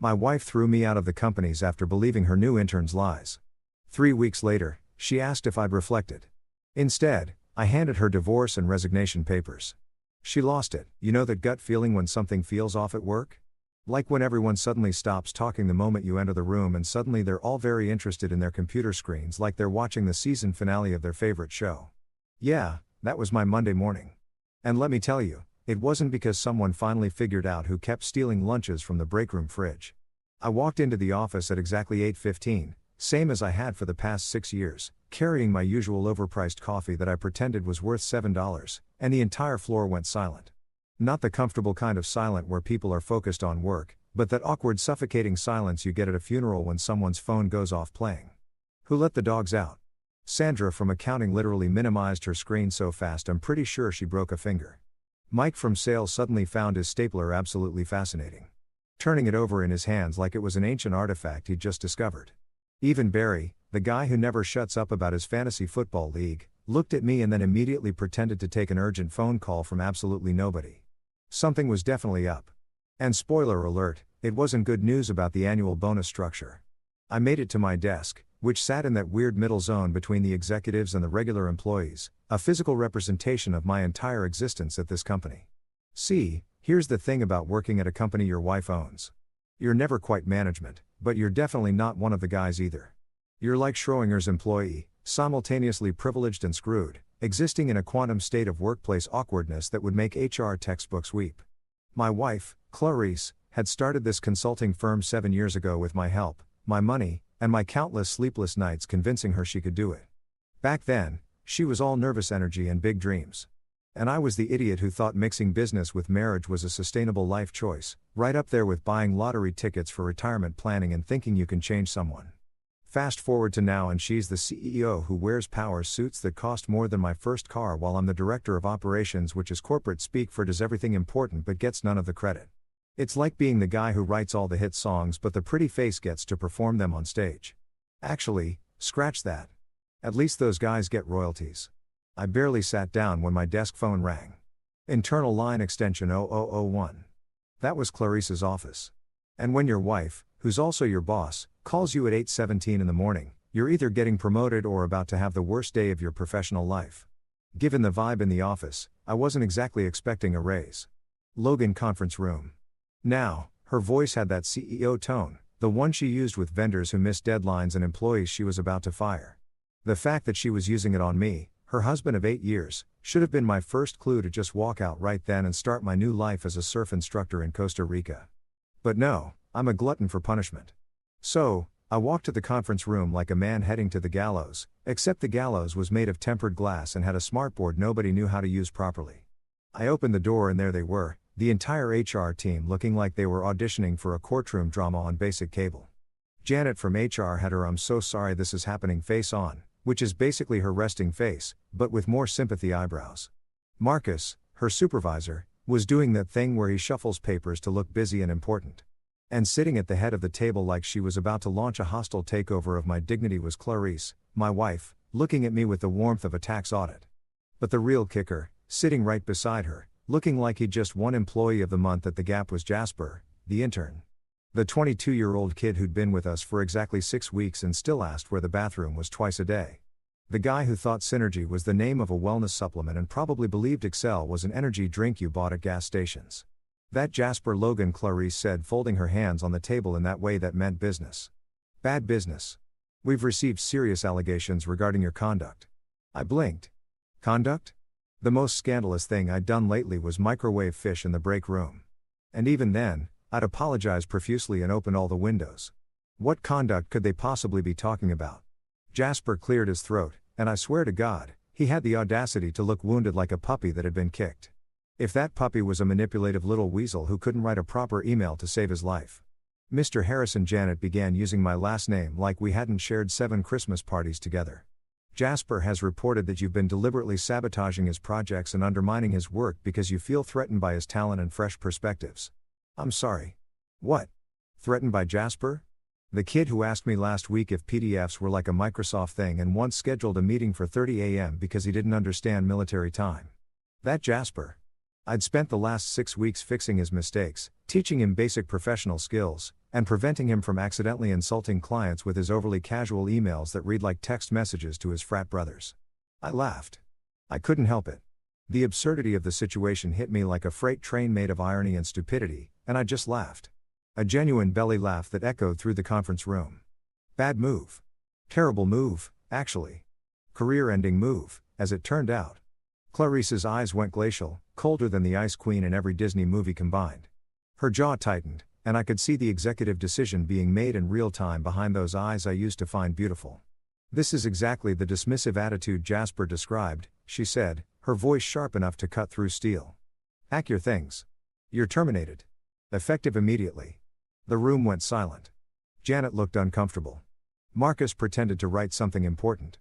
My wife threw me out of the companies after believing her new intern's lies. 3 weeks later, she asked if I'd reflected. Instead, I handed her divorce and resignation papers. She lost it. You know that gut feeling when something feels off at work? Like when everyone suddenly stops talking the moment you enter the room and suddenly they're all very interested in their computer screens like they're watching the season finale of their favorite show. Yeah, that was my Monday morning. And let me tell you, it wasn't because someone finally figured out who kept stealing lunches from the break room fridge. I walked into the office at exactly 8:15, same as I had for the past 6 years, carrying my usual overpriced coffee that I pretended was worth $7, and the entire floor went silent. Not the comfortable kind of silent where people are focused on work, but that awkward suffocating silence you get at a funeral when someone's phone goes off playing. Who let the dogs out? Sandra from accounting literally minimized her screen so fast I'm pretty sure she broke a finger. Mike from sales suddenly found his stapler absolutely fascinating, turning it over in his hands like it was an ancient artifact he'd just discovered. Even Barry, the guy who never shuts up about his fantasy football league, looked at me and then immediately pretended to take an urgent phone call from absolutely nobody. Something was definitely up. And spoiler alert, it wasn't good news about the annual bonus structure. I made it to my desk, which sat in that weird middle zone between the executives and the regular employees, a physical representation of my entire existence at this company. See, here's the thing about working at a company your wife owns. You're never quite management, but you're definitely not one of the guys either. You're like Schrodinger's employee, simultaneously privileged and screwed, existing in a quantum state of workplace awkwardness that would make HR textbooks weep. My wife, Clarice, had started this consulting firm 7 years ago with my help, my money, and my countless sleepless nights convincing her she could do it. Back then, she was all nervous energy and big dreams. And I was the idiot who thought mixing business with marriage was a sustainable life choice, right up there with buying lottery tickets for retirement planning and thinking you can change someone. Fast forward to now and she's the CEO who wears power suits that cost more than my first car while I'm the director of operations, which is corporate speak for does everything important but gets none of the credit. It's like being the guy who writes all the hit songs but the pretty face gets to perform them on stage. Actually, scratch that. At least those guys get royalties. I barely sat down when my desk phone rang. Internal line extension 0001. That was Clarice's office. And when your wife, who's also your boss, calls you at 8:17 in the morning, you're either getting promoted or about to have the worst day of your professional life. Given the vibe in the office, I wasn't exactly expecting a raise. Logan conference room. Now, her voice had that CEO tone, the one she used with vendors who missed deadlines and employees she was about to fire. The fact that she was using it on me, her husband of 8 years, should have been my first clue to just walk out right then and start my new life as a surf instructor in Costa Rica. But no, I'm a glutton for punishment. So, I walked to the conference room like a man heading to the gallows, except the gallows was made of tempered glass and had a smartboard nobody knew how to use properly. I opened the door and there they were, the entire HR team looking like they were auditioning for a courtroom drama on basic cable. Janet from HR had her "I'm so sorry this is happening" face on, which is basically her resting face, but with more sympathy eyebrows. Marcus, her supervisor, was doing that thing where he shuffles papers to look busy and important. And sitting at the head of the table like she was about to launch a hostile takeover of my dignity was Clarice, my wife, looking at me with the warmth of a tax audit. But the real kicker, sitting right beside her, looking like he'd just won Employee of the Month at the Gap, was Jasper, the intern. The 22-year-old kid who'd been with us for exactly 6 weeks and still asked where the bathroom was twice a day. The guy who thought Synergy was the name of a wellness supplement and probably believed Excel was an energy drink you bought at gas stations. That Jasper Logan, Clarice said, folding her hands on the table in that way that meant business. Bad business. We've received serious allegations regarding your conduct. I blinked. Conduct? The most scandalous thing I'd done lately was microwave fish in the break room. And even then, I'd apologized profusely and opened all the windows. What conduct could they possibly be talking about? Jasper cleared his throat, and I swear to God, he had the audacity to look wounded like a puppy that had been kicked. If that puppy was a manipulative little weasel who couldn't write a proper email to save his life. Mr. Harrison, Janet began using my last name like we hadn't shared 7 Christmas parties together. Jasper has reported that you've been deliberately sabotaging his projects and undermining his work because you feel threatened by his talent and fresh perspectives. I'm sorry. What? Threatened by Jasper? The kid who asked me last week if PDFs were like a Microsoft thing and once scheduled a meeting for 30 a.m. because he didn't understand military time. That Jasper. I'd spent the last 6 weeks fixing his mistakes, teaching him basic professional skills, and preventing him from accidentally insulting clients with his overly casual emails that read like text messages to his frat brothers. I laughed. I couldn't help it. The absurdity of the situation hit me like a freight train made of irony and stupidity, and I just laughed. A genuine belly laugh that echoed through the conference room. Bad move. Terrible move, actually. Career-ending move, as it turned out. Clarice's eyes went glacial, colder than the Ice Queen in every Disney movie combined. Her jaw tightened, and I could see the executive decision being made in real time behind those eyes I used to find beautiful. This is exactly the dismissive attitude Jasper described, she said, her voice sharp enough to cut through steel. Pack your things. You're terminated. Effective immediately. The room went silent. Janet looked uncomfortable. Marcus pretended to write something important.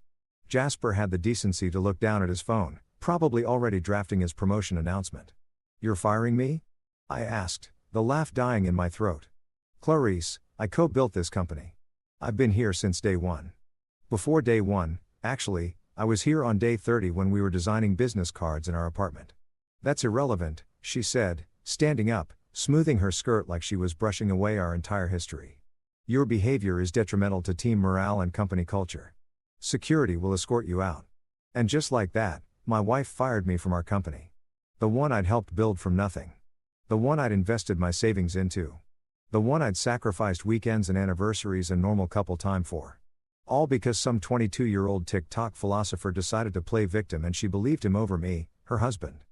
Jasper had the decency to look down at his phone, probably already drafting his promotion announcement. You're firing me? I asked, the laugh dying in my throat. Clarice, I co-built this company. I've been here since day one. Before day one, actually, I was here on day 30 when we were designing business cards in our apartment. That's irrelevant, she said, standing up, smoothing her skirt like she was brushing away our entire history. Your behavior is detrimental to team morale and company culture. Security will escort you out. And just like that, my wife fired me from our company. The one I'd helped build from nothing. The one I'd invested my savings into. The one I'd sacrificed weekends and anniversaries and normal couple time for. All because some 22-year-old TikTok philosopher decided to play victim and she believed him over me, her husband.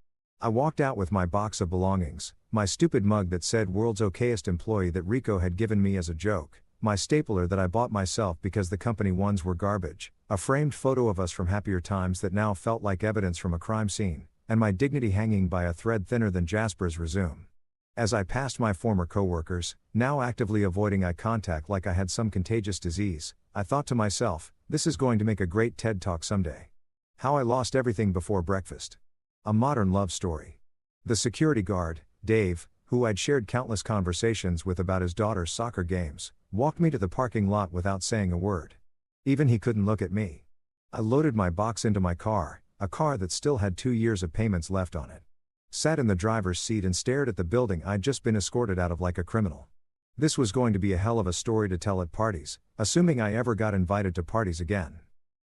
I walked out with my box of belongings, my stupid mug that said world's okayest employee that Rico had given me as a joke, my stapler that I bought myself because the company ones were garbage, a framed photo of us from happier times that now felt like evidence from a crime scene, and my dignity hanging by a thread thinner than Jasper's resume. As I passed my former coworkers, now actively avoiding eye contact like I had some contagious disease, I thought to myself, this is going to make a great TED Talk someday. How I lost everything before breakfast. A modern love story. The security guard, Dave, who I'd shared countless conversations with about his daughter's soccer games, walked me to the parking lot without saying a word. Even he couldn't look at me. I loaded my box into my car, a car that still had 2 years of payments left on it. Sat in the driver's seat and stared at the building I'd just been escorted out of like a criminal. This was going to be a hell of a story to tell at parties, assuming I ever got invited to parties again.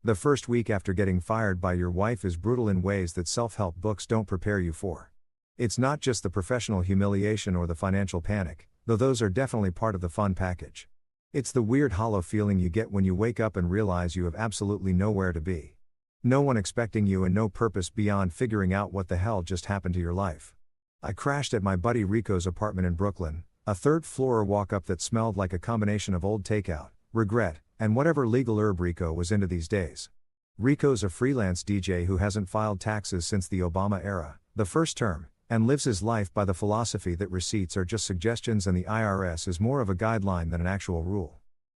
The first week after getting fired by your wife is brutal in ways that self-help books don't prepare you for. It's not just the professional humiliation or the financial panic, though those are definitely part of the fun package. It's the weird hollow feeling you get when you wake up and realize you have absolutely nowhere to be. No one expecting you and no purpose beyond figuring out what the hell just happened to your life. I crashed at my buddy Rico's apartment in Brooklyn, a third-floor walk-up that smelled like a combination of old takeout, regret, and whatever legal herb Rico was into these days. Rico's a freelance DJ who hasn't filed taxes since the Obama era, the first term, and lives his life by the philosophy that receipts are just suggestions and the IRS is more of a guideline than an actual rule.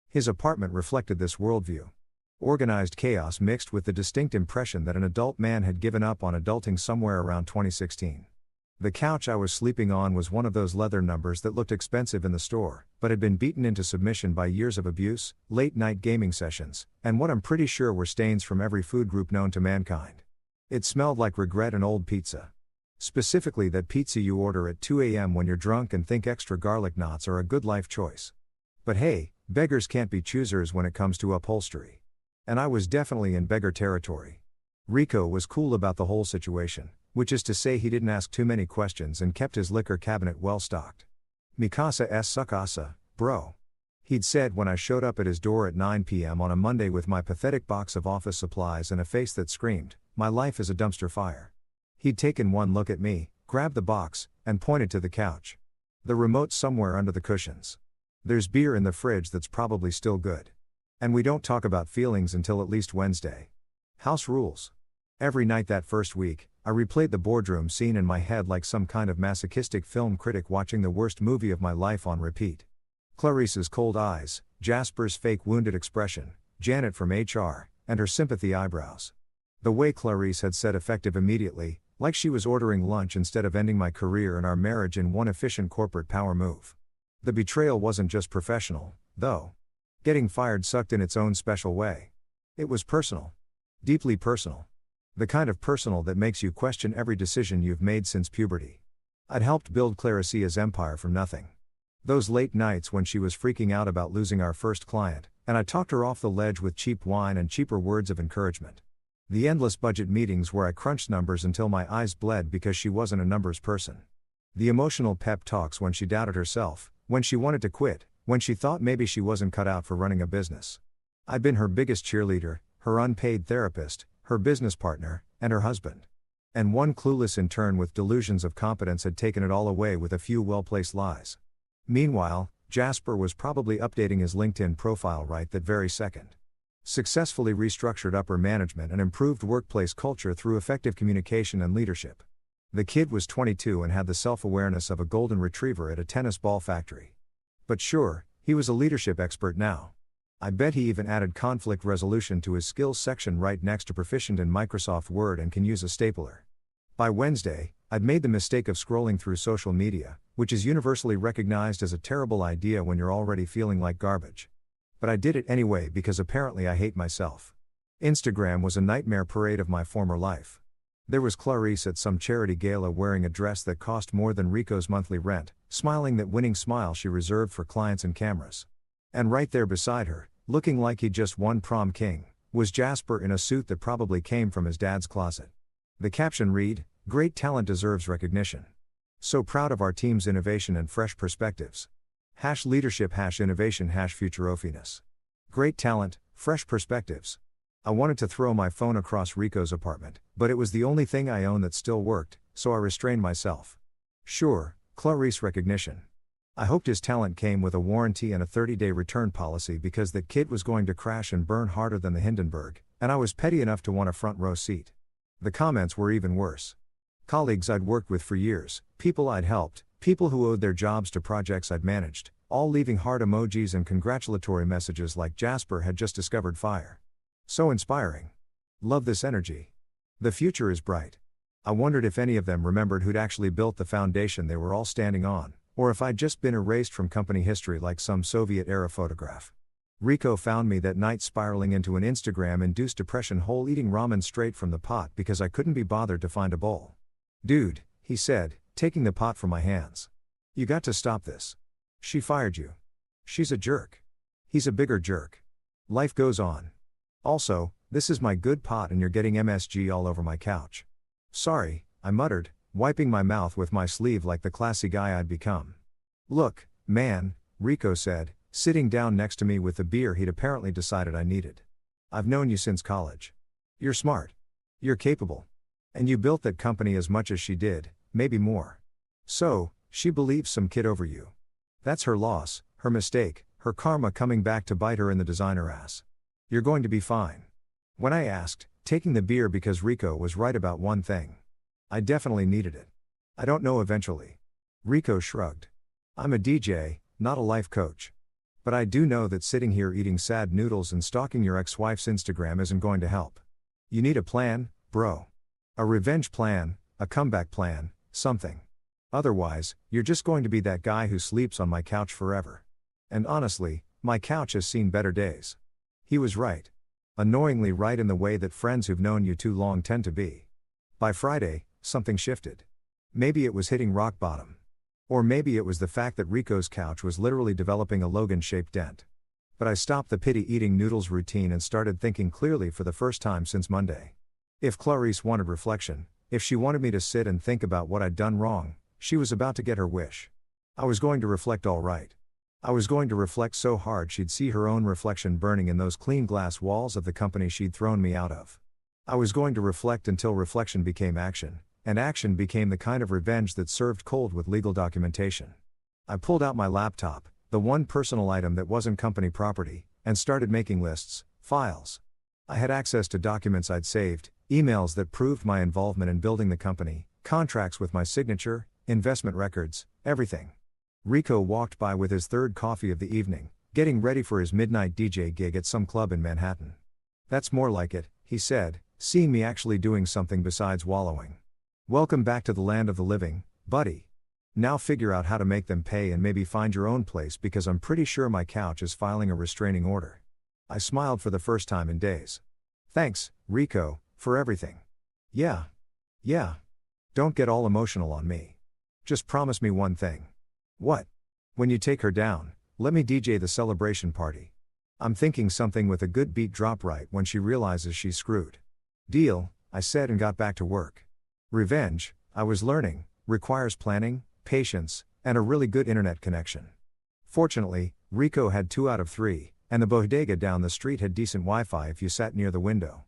His apartment reflected this worldview. Organized chaos mixed with the distinct impression that an adult man had given up on adulting somewhere around 2016. The couch I was sleeping on was one of those leather numbers that looked expensive in the store, but had been beaten into submission by years of abuse, late-night gaming sessions, and what I'm pretty sure were stains from every food group known to mankind. It smelled like regret and old pizza. Specifically that pizza you order at 2 a.m. when you're drunk and think extra garlic knots are a good life choice. But hey, beggars can't be choosers when it comes to upholstery. And I was definitely in beggar territory. Rico was cool about the whole situation, which is to say he didn't ask too many questions and kept his liquor cabinet well stocked. Mikasa es sukasa, bro. He'd said when I showed up at his door at 9 p.m. on a Monday with my pathetic box of office supplies and a face that screamed, my life is a dumpster fire. He'd taken one look at me, grabbed the box, and pointed to the couch. The remote's somewhere under the cushions. There's beer in the fridge that's probably still good. And we don't talk about feelings until at least Wednesday. House rules. Every night that first week, I replayed the boardroom scene in my head like some kind of masochistic film critic watching the worst movie of my life on repeat. Clarice's cold eyes, Jasper's fake wounded expression, Janet from HR, and her sympathy eyebrows. The way Clarice had said effective immediately, like she was ordering lunch instead of ending my career and our marriage in one efficient corporate power move. The betrayal wasn't just professional, though. Getting fired sucked in its own special way. It was personal. Deeply personal. The kind of personal that makes you question every decision you've made since puberty. I'd helped build Claricia's empire from nothing. Those late nights when she was freaking out about losing our first client, and I talked her off the ledge with cheap wine and cheaper words of encouragement. The endless budget meetings where I crunched numbers until my eyes bled because she wasn't a numbers person. The emotional pep talks when she doubted herself, when she wanted to quit, when she thought maybe she wasn't cut out for running a business. I'd been her biggest cheerleader, her unpaid therapist, her business partner, and her husband. And one clueless intern with delusions of competence had taken it all away with a few well-placed lies. Meanwhile, Jasper was probably updating his LinkedIn profile right that very second. Successfully restructured upper management and improved workplace culture through effective communication and leadership. The kid was 22 and had the self-awareness of a golden retriever at a tennis ball factory. But sure, he was a leadership expert now. I bet he even added conflict resolution to his skills section right next to proficient in Microsoft Word and can use a stapler. By Wednesday, I'd made the mistake of scrolling through social media, which is universally recognized as a terrible idea when you're already feeling like garbage. But I did it anyway because apparently I hate myself. Instagram was a nightmare parade of my former life. There was Clarice at some charity gala wearing a dress that cost more than Rico's monthly rent, smiling that winning smile she reserved for clients and cameras. And right there beside her, looking like he'd just won prom king, was Jasper in a suit that probably came from his dad's closet. The caption read, "Great talent deserves recognition. So proud of our team's innovation and fresh perspectives. #leadership #innovation #futurofiness. Great talent, fresh perspectives." I wanted to throw my phone across Rico's apartment, but it was the only thing I owned that still worked, so I restrained myself. Sure, Clarice recognition. I hoped his talent came with a warranty and a 30-day return policy because that kid was going to crash and burn harder than the Hindenburg, and I was petty enough to want a front row seat. The comments were even worse. Colleagues I'd worked with for years, people I'd helped, people who owed their jobs to projects I'd managed, all leaving heart emojis and congratulatory messages like Jasper had just discovered fire. So inspiring. Love this energy. The future is bright. I wondered if any of them remembered who'd actually built the foundation they were all standing on, or if I'd just been erased from company history like some Soviet-era photograph. Rico found me that night spiraling into an Instagram-induced depression hole eating ramen straight from the pot because I couldn't be bothered to find a bowl. "Dude," he said, taking the pot from my hands. "You got to stop this. She fired you. She's a jerk. He's a bigger jerk. Life goes on. Also, this is my good pot and you're getting MSG all over my couch." "Sorry," I muttered, wiping my mouth with my sleeve like the classy guy I'd become. "Look, man," Rico said, sitting down next to me with the beer he'd apparently decided I needed. "I've known you since college. You're smart. You're capable. And you built that company as much as she did, maybe more. So, she believes some kid over you. That's her loss, her mistake, her karma coming back to bite her in the designer ass. You're going to be fine." When I asked, taking the beer because Rico was right about one thing. I definitely needed it. "I don't know eventually." Rico shrugged. "I'm a DJ, not a life coach. But I do know that sitting here eating sad noodles and stalking your ex-wife's Instagram isn't going to help. You need a plan, bro. A revenge plan, a comeback plan, something. Otherwise, you're just going to be that guy who sleeps on my couch forever. And honestly, my couch has seen better days." He was right. Annoyingly right in the way that friends who've known you too long tend to be. By Friday, something shifted. Maybe it was hitting rock bottom. Or maybe it was the fact that Rico's couch was literally developing a Logan-shaped dent. But I stopped the pity eating noodles routine and started thinking clearly for the first time since Monday. If Clarice wanted reflection, if she wanted me to sit and think about what I'd done wrong, she was about to get her wish. I was going to reflect all right. I was going to reflect so hard she'd see her own reflection burning in those clean glass walls of the company she'd thrown me out of. I was going to reflect until reflection became action, and action became the kind of revenge that served cold with legal documentation. I pulled out my laptop, the one personal item that wasn't company property, and started making lists, files. I had access to documents I'd saved, emails that proved my involvement in building the company, contracts with my signature, investment records, everything. Rico walked by with his third coffee of the evening, getting ready for his midnight DJ gig at some club in Manhattan. "That's more like it," he said, seeing me actually doing something besides wallowing. "Welcome back to the land of the living, buddy. Now figure out how to make them pay and maybe find your own place because I'm pretty sure my couch is filing a restraining order." I smiled for the first time in days. "Thanks, Rico, for everything." Yeah. Don't get all emotional on me. Just promise me one thing." "What?" When you take her down, let me DJ the celebration party. I'm thinking something with a good beat drop right when she realizes she's screwed. Deal, I said and got back to work. Revenge, I was learning, requires planning, patience, and a really good internet connection. Fortunately, Rico had 2 out of 3, and the bodega down the street had decent Wi-Fi if you sat near the window.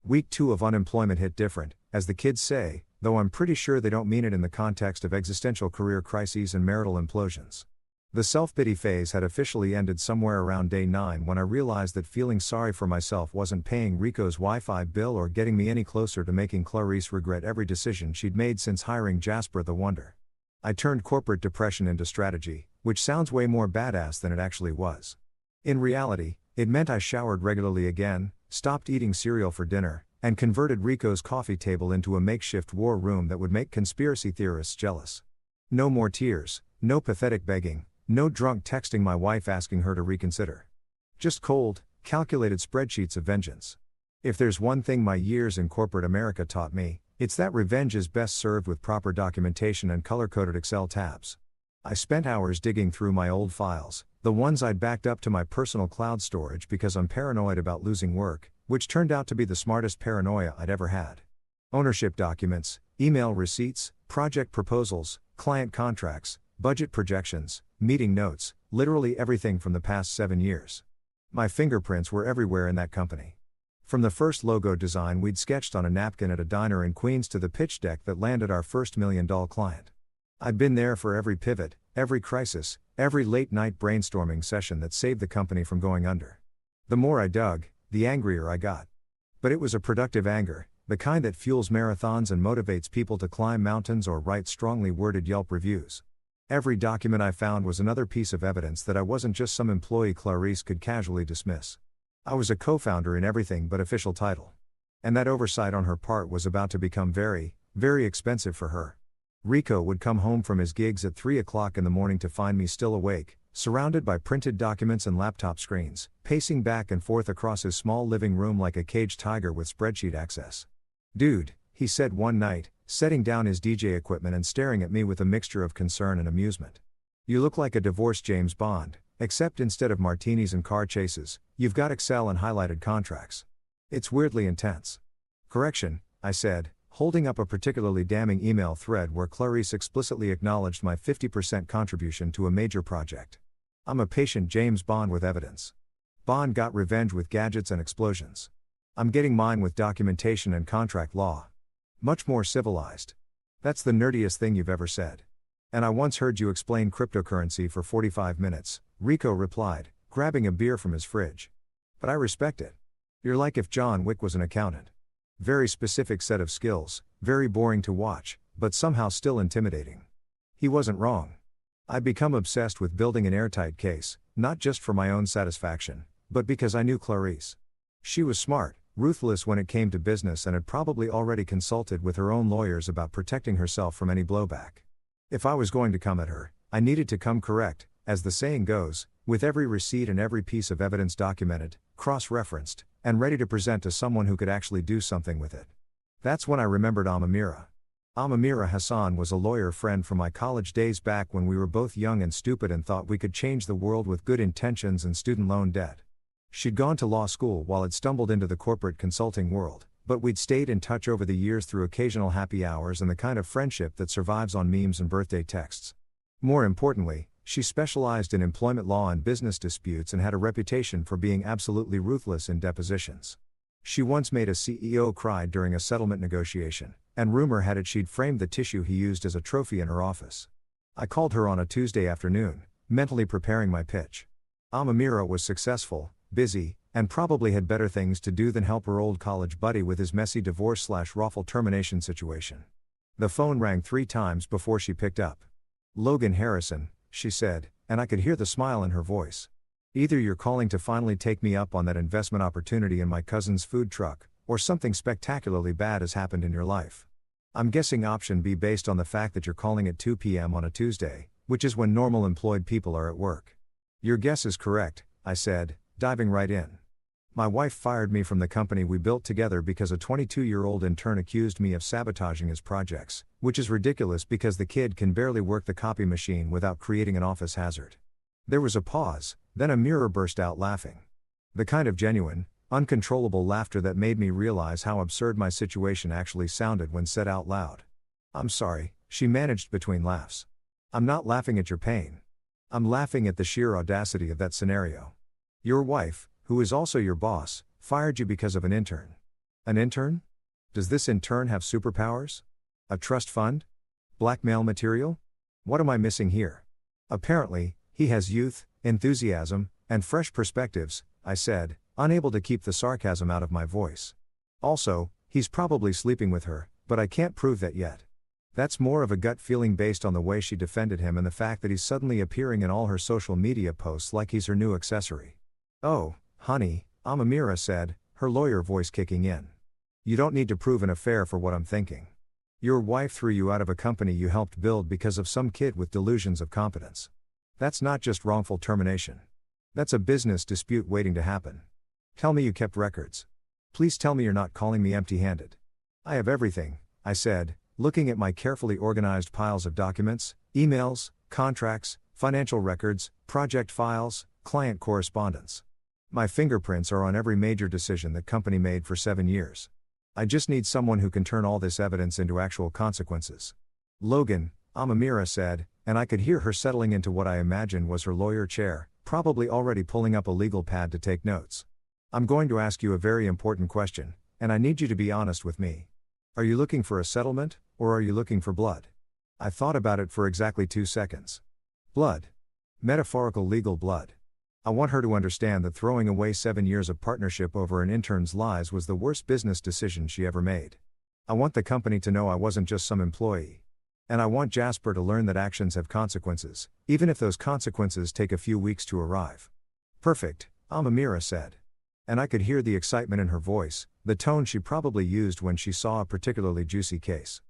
Week 2 of unemployment hit different, as the kids say, though I'm pretty sure they don't mean it in the context of existential career crises and marital implosions. The self-pity phase had officially ended somewhere around day 9 when I realized that feeling sorry for myself wasn't paying Rico's Wi-Fi bill or getting me any closer to making Clarice regret every decision she'd made since hiring Jasper the Wonder. I turned corporate depression into strategy, which sounds way more badass than it actually was. In reality, it meant I showered regularly again, stopped eating cereal for dinner, and converted Rico's coffee table into a makeshift war room that would make conspiracy theorists jealous. No more tears, no pathetic begging, no drunk texting my wife asking her to reconsider. Just cold, calculated spreadsheets of vengeance. If there's one thing my years in corporate America taught me, it's that revenge is best served with proper documentation and color-coded Excel tabs. I spent hours digging through my old files, the ones I'd backed up to my personal cloud storage because I'm paranoid about losing work, which turned out to be the smartest paranoia I'd ever had. Ownership documents, email receipts, project proposals, client contracts, budget projections, meeting notes, literally everything from the past 7 years. My fingerprints were everywhere in that company. From the first logo design we'd sketched on a napkin at a diner in Queens to the pitch deck that landed our first $1 million client. I'd been there for every pivot, every crisis, every late-night brainstorming session that saved the company from going under. The more I dug, the angrier I got. But it was a productive anger, the kind that fuels marathons and motivates people to climb mountains or write strongly worded Yelp reviews. Every document I found was another piece of evidence that I wasn't just some employee Clarice could casually dismiss. I was a co-founder in everything but official title. And that oversight on her part was about to become very, very expensive for her. Rico would come home from his gigs at 3 o'clock in the morning to find me still awake, surrounded by printed documents and laptop screens, pacing back and forth across his small living room like a caged tiger with spreadsheet access. "Dude," he said one night, setting down his DJ equipment and staring at me with a mixture of concern and amusement. "You look like a divorced James Bond, except instead of martinis and car chases, you've got Excel and highlighted contracts. It's weirdly intense." "Correction," I said, holding up a particularly damning email thread where Clarice explicitly acknowledged my 50% contribution to a major project. "I'm a patient James Bond with evidence. Bond got revenge with gadgets and explosions. I'm getting mine with documentation and contract law. Much more civilized." "That's the nerdiest thing you've ever said. And I once heard you explain cryptocurrency for 45 minutes, Rico replied, grabbing a beer from his fridge. "But I respect it. You're like if John Wick was an accountant. Very specific set of skills, very boring to watch, but somehow still intimidating." He wasn't wrong. I'd become obsessed with building an airtight case, not just for my own satisfaction, but because I knew Clarice. She was smart, ruthless when it came to business, and had probably already consulted with her own lawyers about protecting herself from any blowback. If I was going to come at her, I needed to come correct, as the saying goes, with every receipt and every piece of evidence documented, cross-referenced, and ready to present to someone who could actually do something with it. That's when I remembered Amamira. Amamira Hassan was a lawyer friend from my college days back when we were both young and stupid and thought we could change the world with good intentions and student loan debt. She'd gone to law school while I'd stumbled into the corporate consulting world, but we'd stayed in touch over the years through occasional happy hours and the kind of friendship that survives on memes and birthday texts. More importantly, she specialized in employment law and business disputes and had a reputation for being absolutely ruthless in depositions. She once made a CEO cry during a settlement negotiation, and rumor had it she'd framed the tissue he used as a trophy in her office. I called her on a Tuesday afternoon, mentally preparing my pitch. Amamira was successful, busy, and probably had better things to do than help her old college buddy with his messy divorce/raffle termination situation. The phone rang 3 times before she picked up. "Logan Harrison," she said, and I could hear the smile in her voice. "Either you're calling to finally take me up on that investment opportunity in my cousin's food truck, or something spectacularly bad has happened in your life. I'm guessing option B based on the fact that you're calling at 2 p.m. on a Tuesday, which is when normal employed people are at work." "Your guess is correct," I said, diving right in. My wife fired me from the company we built together because a 22-year-old intern accused me of sabotaging his projects, which is ridiculous because the kid can barely work the copy machine without creating an office hazard. There was a pause, then Amira burst out laughing. The kind of genuine, uncontrollable laughter that made me realize how absurd my situation actually sounded when said out loud. "I'm sorry," she managed between laughs. "I'm not laughing at your pain. I'm laughing at the sheer audacity of that scenario. Your wife, who is also your boss, fired you because of an intern. An intern? Does this intern have superpowers? A trust fund? Blackmail material? What am I missing here?" "Apparently, he has youth, enthusiasm, and fresh perspectives," I said, unable to keep the sarcasm out of my voice. "Also, he's probably sleeping with her, but I can't prove that yet." That's more of a gut feeling based on the way she defended him and the fact that he's suddenly appearing in all her social media posts like he's her new accessory. "Oh, honey," Amira said, her lawyer voice kicking in. "You don't need to prove an affair for what I'm thinking. Your wife threw you out of a company you helped build because of some kid with delusions of competence. That's not just wrongful termination. That's a business dispute waiting to happen. Tell me you kept records. Please tell me you're not calling me empty-handed." "I have everything," I said, looking at my carefully organized piles of documents, emails, contracts, financial records, project files, client correspondence. "My fingerprints are on every major decision the company made for 7 years. I just need someone who can turn all this evidence into actual consequences." "Logan," Amira said, and I could hear her settling into what I imagined was her lawyer chair, probably already pulling up a legal pad to take notes. "I'm going to ask you a very important question, and I need you to be honest with me. Are you looking for a settlement, or are you looking for blood?" I thought about it for exactly 2 seconds. Blood. Metaphorical legal blood. I want her to understand that throwing away 7 years of partnership over an intern's lies was the worst business decision she ever made. I want the company to know I wasn't just some employee. And I want Jasper to learn that actions have consequences, even if those consequences take a few weeks to arrive. "Perfect," Amira said. And I could hear the excitement in her voice, the tone she probably used when she saw a particularly juicy case.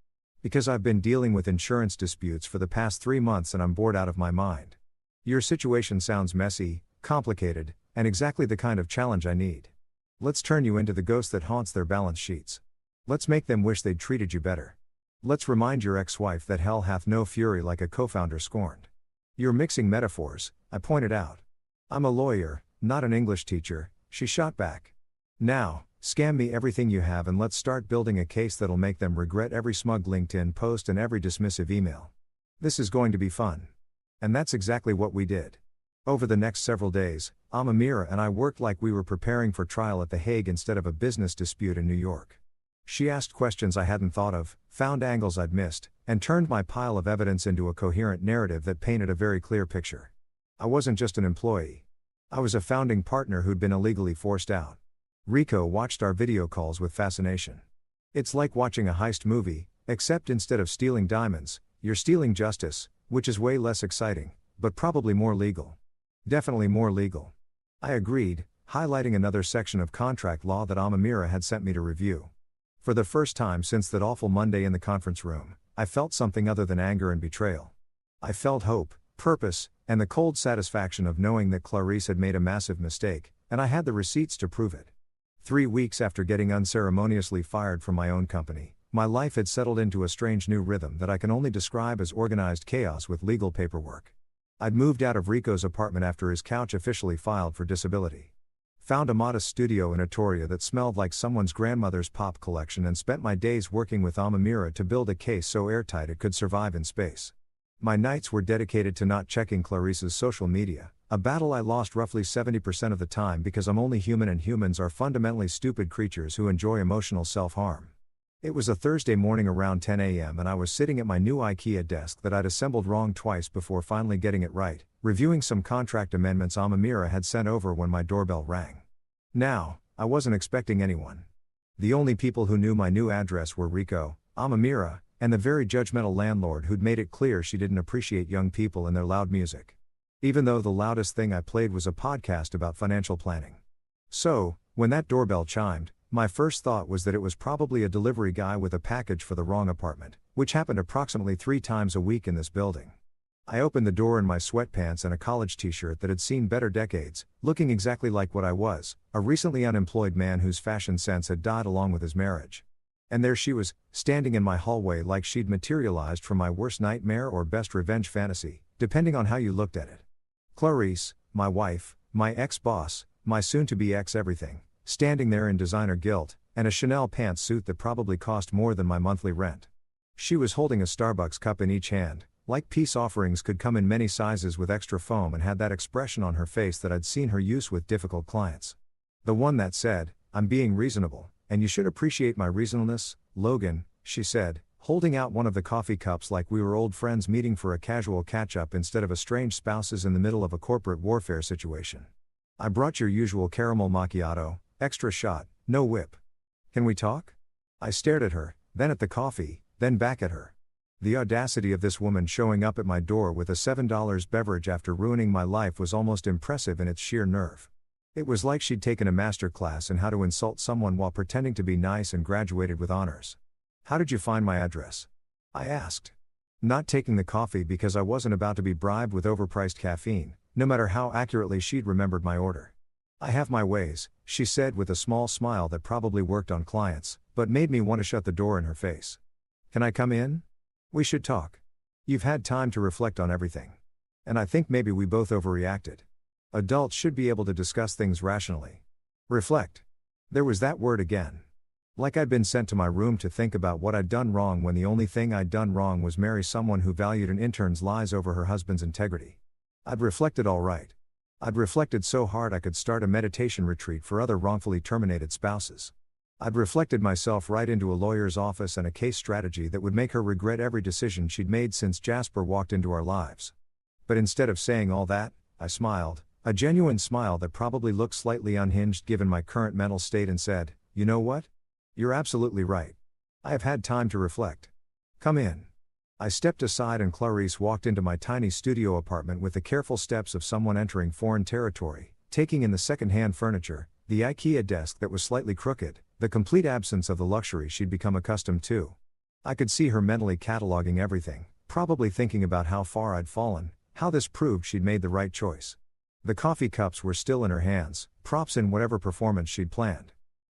"Because I've been dealing with insurance disputes for the past 3 months and I'm bored out of my mind. Your situation sounds messy, complicated, and exactly the kind of challenge I need. Let's turn you into the ghost that haunts their balance sheets. Let's make them wish they'd treated you better. Let's remind your ex-wife that hell hath no fury like a co-founder scorned." "You're mixing metaphors," I pointed out. "I'm a lawyer, not an English teacher," she shot back. "Now, scam me everything you have and let's start building a case that'll make them regret every smug LinkedIn post and every dismissive email. This is going to be fun." And that's exactly what we did. Over the next several days, Amira and I worked like we were preparing for trial at The Hague instead of a business dispute in New York. She asked questions I hadn't thought of, found angles I'd missed, and turned my pile of evidence into a coherent narrative that painted a very clear picture. I wasn't just an employee. I was a founding partner who'd been illegally forced out. Rico watched our video calls with fascination. "It's like watching a heist movie, except instead of stealing diamonds, you're stealing justice, which is way less exciting, but probably more legal." "Definitely more legal." I agreed, highlighting another section of contract law that Amira had sent me to review. For the first time since that awful Monday in the conference room, I felt something other than anger and betrayal. I felt hope, purpose, and the cold satisfaction of knowing that Clarice had made a massive mistake, and I had the receipts to prove it. 3 weeks after getting unceremoniously fired from my own company, my life had settled into a strange new rhythm that I can only describe as organized chaos with legal paperwork. I'd moved out of Rico's apartment after his couch officially filed for disability. Found a modest studio in Atoria that smelled like someone's grandmother's pop collection and spent my days working with Amira to build a case so airtight it could survive in space. My nights were dedicated to not checking Clarice's social media, a battle I lost roughly 70% of the time because I'm only human and humans are fundamentally stupid creatures who enjoy emotional self-harm. It was a Thursday morning around 10 a.m. and I was sitting at my new IKEA desk that I'd assembled wrong twice before finally getting it right, reviewing some contract amendments Amira had sent over when my doorbell rang. Now, I wasn't expecting anyone. The only people who knew my new address were Rico, Amira, and the very judgmental landlord who'd made it clear she didn't appreciate young people and their loud music. Even though the loudest thing I played was a podcast about financial planning. So, when that doorbell chimed, my first thought was that it was probably a delivery guy with a package for the wrong apartment, which happened approximately 3 times a week in this building. I opened the door in my sweatpants and a college t-shirt that had seen better decades, looking exactly like what I was, a recently unemployed man whose fashion sense had died along with his marriage. And there she was, standing in my hallway like she'd materialized from my worst nightmare or best revenge fantasy, depending on how you looked at it. Clarice, my wife, my ex-boss, my soon-to-be ex-everything, standing there in designer gilt, and a Chanel pantsuit that probably cost more than my monthly rent. She was holding a Starbucks cup in each hand, like peace offerings could come in many sizes with extra foam, and had that expression on her face that I'd seen her use with difficult clients. The one that said, "I'm being reasonable, and you should appreciate my reasonableness, Logan," she said, holding out one of the coffee cups like we were old friends meeting for a casual catch-up instead of estranged spouses in the middle of a corporate warfare situation. "I brought your usual caramel macchiato, extra shot, no whip. Can we talk?" I stared at her, then at the coffee, then back at her. The audacity of this woman showing up at my door with a $7 beverage after ruining my life was almost impressive in its sheer nerve. It was like she'd taken a master class in how to insult someone while pretending to be nice and graduated with honors. "How did you find my address?" I asked. Not taking the coffee because I wasn't about to be bribed with overpriced caffeine, no matter how accurately she'd remembered my order. "I have my ways," she said with a small smile that probably worked on clients, but made me want to shut the door in her face. "Can I come in? We should talk. You've had time to reflect on everything. And I think maybe we both overreacted. Adults should be able to discuss things rationally." Reflect. There was that word again. Like I'd been sent to my room to think about what I'd done wrong when the only thing I'd done wrong was marry someone who valued an intern's lies over her husband's integrity. I'd reflected all right. I'd reflected so hard I could start a meditation retreat for other wrongfully terminated spouses. I'd reflected myself right into a lawyer's office and a case strategy that would make her regret every decision she'd made since Jasper walked into our lives. But instead of saying all that, I smiled, a genuine smile that probably looked slightly unhinged given my current mental state, and said, "You know what? You're absolutely right. I have had time to reflect. Come in." I stepped aside and Clarice walked into my tiny studio apartment with the careful steps of someone entering foreign territory, taking in the second-hand furniture, the IKEA desk that was slightly crooked, the complete absence of the luxury she'd become accustomed to. I could see her mentally cataloging everything, probably thinking about how far I'd fallen, how this proved she'd made the right choice. The coffee cups were still in her hands, props in whatever performance she'd planned.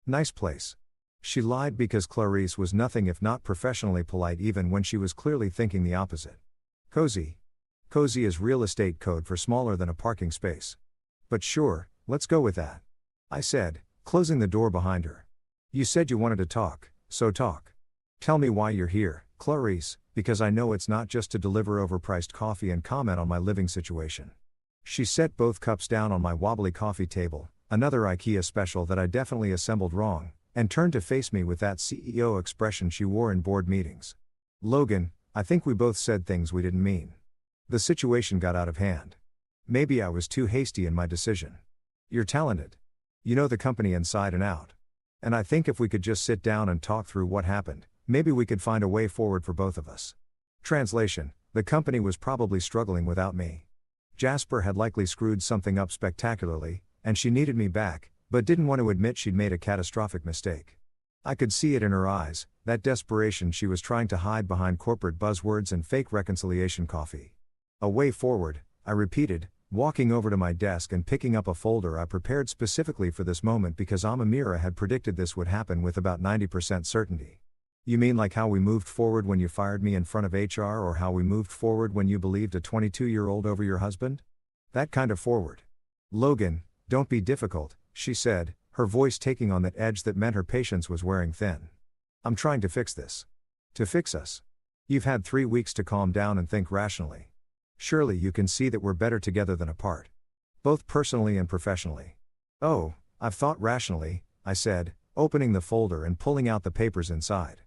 "Nice place." She lied because Clarice was nothing if not professionally polite even when she was clearly thinking the opposite. "Cozy." Cozy is real estate code for smaller than a parking space. "But sure, let's go with that," I said, closing the door behind her. "You said you wanted to talk, so talk. Tell me why you're here, Clarice, because I know it's not just to deliver overpriced coffee and comment on my living situation." She set both cups down on my wobbly coffee table, another IKEA special that I definitely assembled wrong, and turned to face me with that CEO expression she wore in board meetings. "Logan, I think we both said things we didn't mean. The situation got out of hand. Maybe I was too hasty in my decision. You're talented. You know the company inside and out. And I think if we could just sit down and talk through what happened, maybe we could find a way forward for both of us." Translation: the company was probably struggling without me. Jasper had likely screwed something up spectacularly, and she needed me back, but didn't want to admit she'd made a catastrophic mistake. I could see it in her eyes, that desperation she was trying to hide behind corporate buzzwords and fake reconciliation coffee. "A way forward," I repeated, walking over to my desk and picking up a folder I prepared specifically for this moment because Amira had predicted this would happen with about 90% certainty. "You mean like how we moved forward when you fired me in front of HR, or how we moved forward when you believed a 22-year-old over your husband? That kind of forward." "Logan, don't be difficult," she said, her voice taking on that edge that meant her patience was wearing thin. "I'm trying to fix this. To fix us. You've had 3 weeks to calm down and think rationally. Surely you can see that we're better together than apart. Both personally and professionally." "Oh, I've thought rationally," I said, opening the folder and pulling out the papers inside.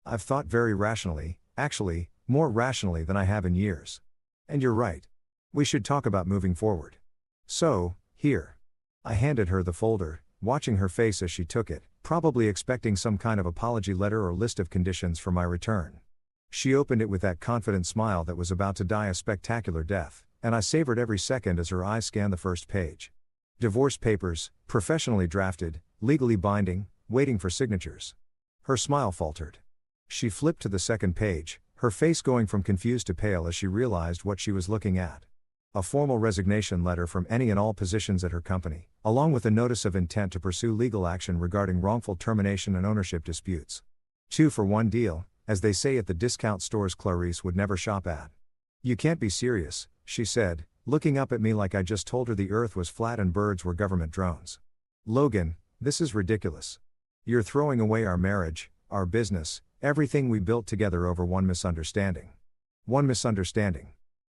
"I've thought very rationally, actually, more rationally than I have in years. And you're right. We should talk about moving forward. So, here." I handed her the folder, watching her face as she took it, probably expecting some kind of apology letter or list of conditions for my return. She opened it with that confident smile that was about to die a spectacular death, and I savored every second as her eyes scanned the first page. Divorce papers, professionally drafted, legally binding, waiting for signatures. Her smile faltered. She flipped to the second page, Her face going from confused to pale as she realized what she was looking at. A formal resignation letter from any and all positions at her company, along with a notice of intent to pursue legal action regarding wrongful termination and ownership disputes. 2-for-1 deal, as they say at the discount stores Clarice would never shop at. "You can't be serious," she said, looking up at me like I just told her the earth was flat and birds were government drones. "Logan, this is ridiculous. You're throwing away our marriage, our business, everything we built together over one misunderstanding." One misunderstanding.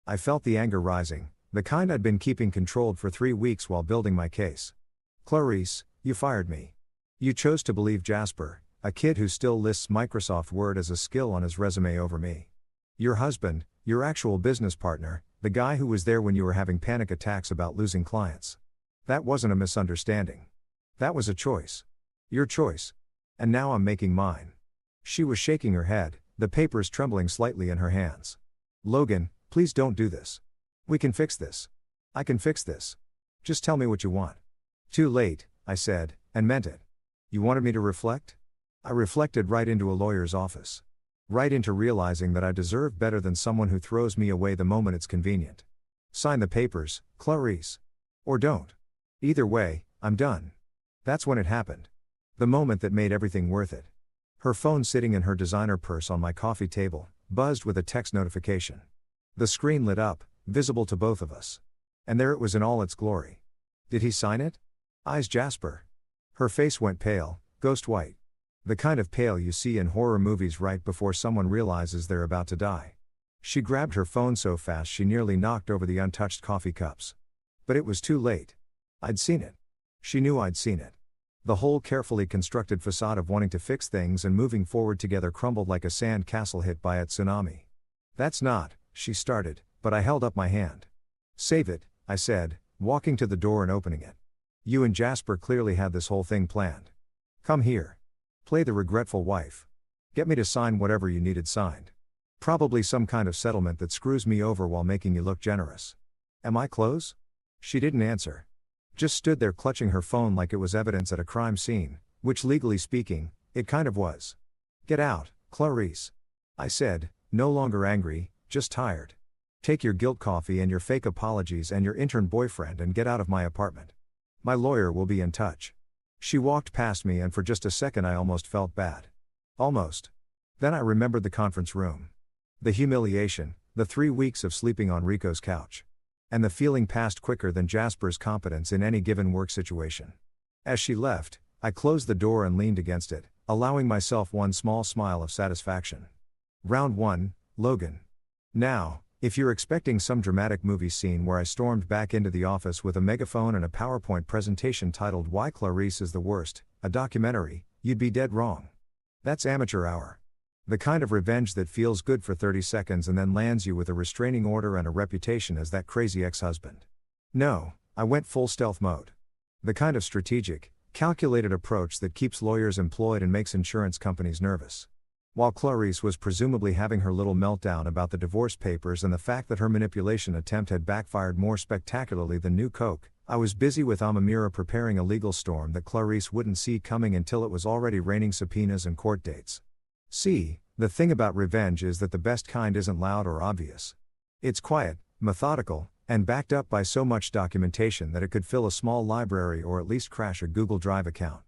I felt the anger rising, the kind I'd been keeping controlled for 3 weeks while building my case. "Clarice, you fired me. You chose to believe Jasper, a kid who still lists Microsoft Word as a skill on his resume over me. Your husband, your actual business partner, the guy who was there when you were having panic attacks about losing clients. That wasn't a misunderstanding. That was a choice. Your choice. And now I'm making mine." She was shaking her head, the papers trembling slightly in her hands. "Logan, please don't do this. We can fix this. I can fix this. Just tell me what you want." "Too late," I said, and meant it. "You wanted me to reflect?" I reflected right into a lawyer's office. Right into realizing that I deserve better than someone who throws me away the moment it's convenient. "Sign the papers, Clarice. Or don't. Either way, I'm done." That's when it happened. The moment that made everything worth it. Her phone sitting in her designer purse on my coffee table, buzzed with a text notification. The screen lit up, visible to both of us. And there it was in all its glory. Did he sign it? Eyes Jasper. Her face went pale, ghost white. The kind of pale you see in horror movies right before someone realizes they're about to die. She grabbed her phone so fast she nearly knocked over the untouched coffee cups. But it was too late. I'd seen it. She knew I'd seen it. The whole carefully constructed facade of wanting to fix things and moving forward together crumbled like a sand castle hit by a tsunami. "That's not," she started, but I held up my hand. "Save it," I said, walking to the door and opening it. "You and Jasper clearly had this whole thing planned. Come here. Play the regretful wife. Get me to sign whatever you needed signed. Probably some kind of settlement that screws me over while making you look generous. Am I close?" She didn't answer. Just stood there clutching her phone like it was evidence at a crime scene, which legally speaking, it kind of was. "Get out, Clarice," I said, no longer angry, just tired. "Take your guilt coffee and your fake apologies and your intern boyfriend and get out of my apartment. My lawyer will be in touch." She walked past me and for just a second I almost felt bad. Almost. Then I remembered the conference room. The humiliation, the 3 weeks of sleeping on Rico's couch. And the feeling passed quicker than Jasper's competence in any given work situation. As she left, I closed the door and leaned against it, allowing myself one small smile of satisfaction. Round 1, Logan. Now, if you're expecting some dramatic movie scene where I stormed back into the office with a megaphone and a PowerPoint presentation titled "Why Clarice is the Worst," a documentary, you'd be dead wrong. That's amateur hour. The kind of revenge that feels good for 30 seconds and then lands you with a restraining order and a reputation as that crazy ex-husband. No, I went full stealth mode. The kind of strategic, calculated approach that keeps lawyers employed and makes insurance companies nervous. While Clarice was presumably having her little meltdown about the divorce papers and the fact that her manipulation attempt had backfired more spectacularly than new Coke, I was busy with Amamira preparing a legal storm that Clarice wouldn't see coming until it was already raining subpoenas and court dates. See, the thing about revenge is that the best kind isn't loud or obvious. It's quiet, methodical, and backed up by so much documentation that it could fill a small library or at least crash a Google Drive account.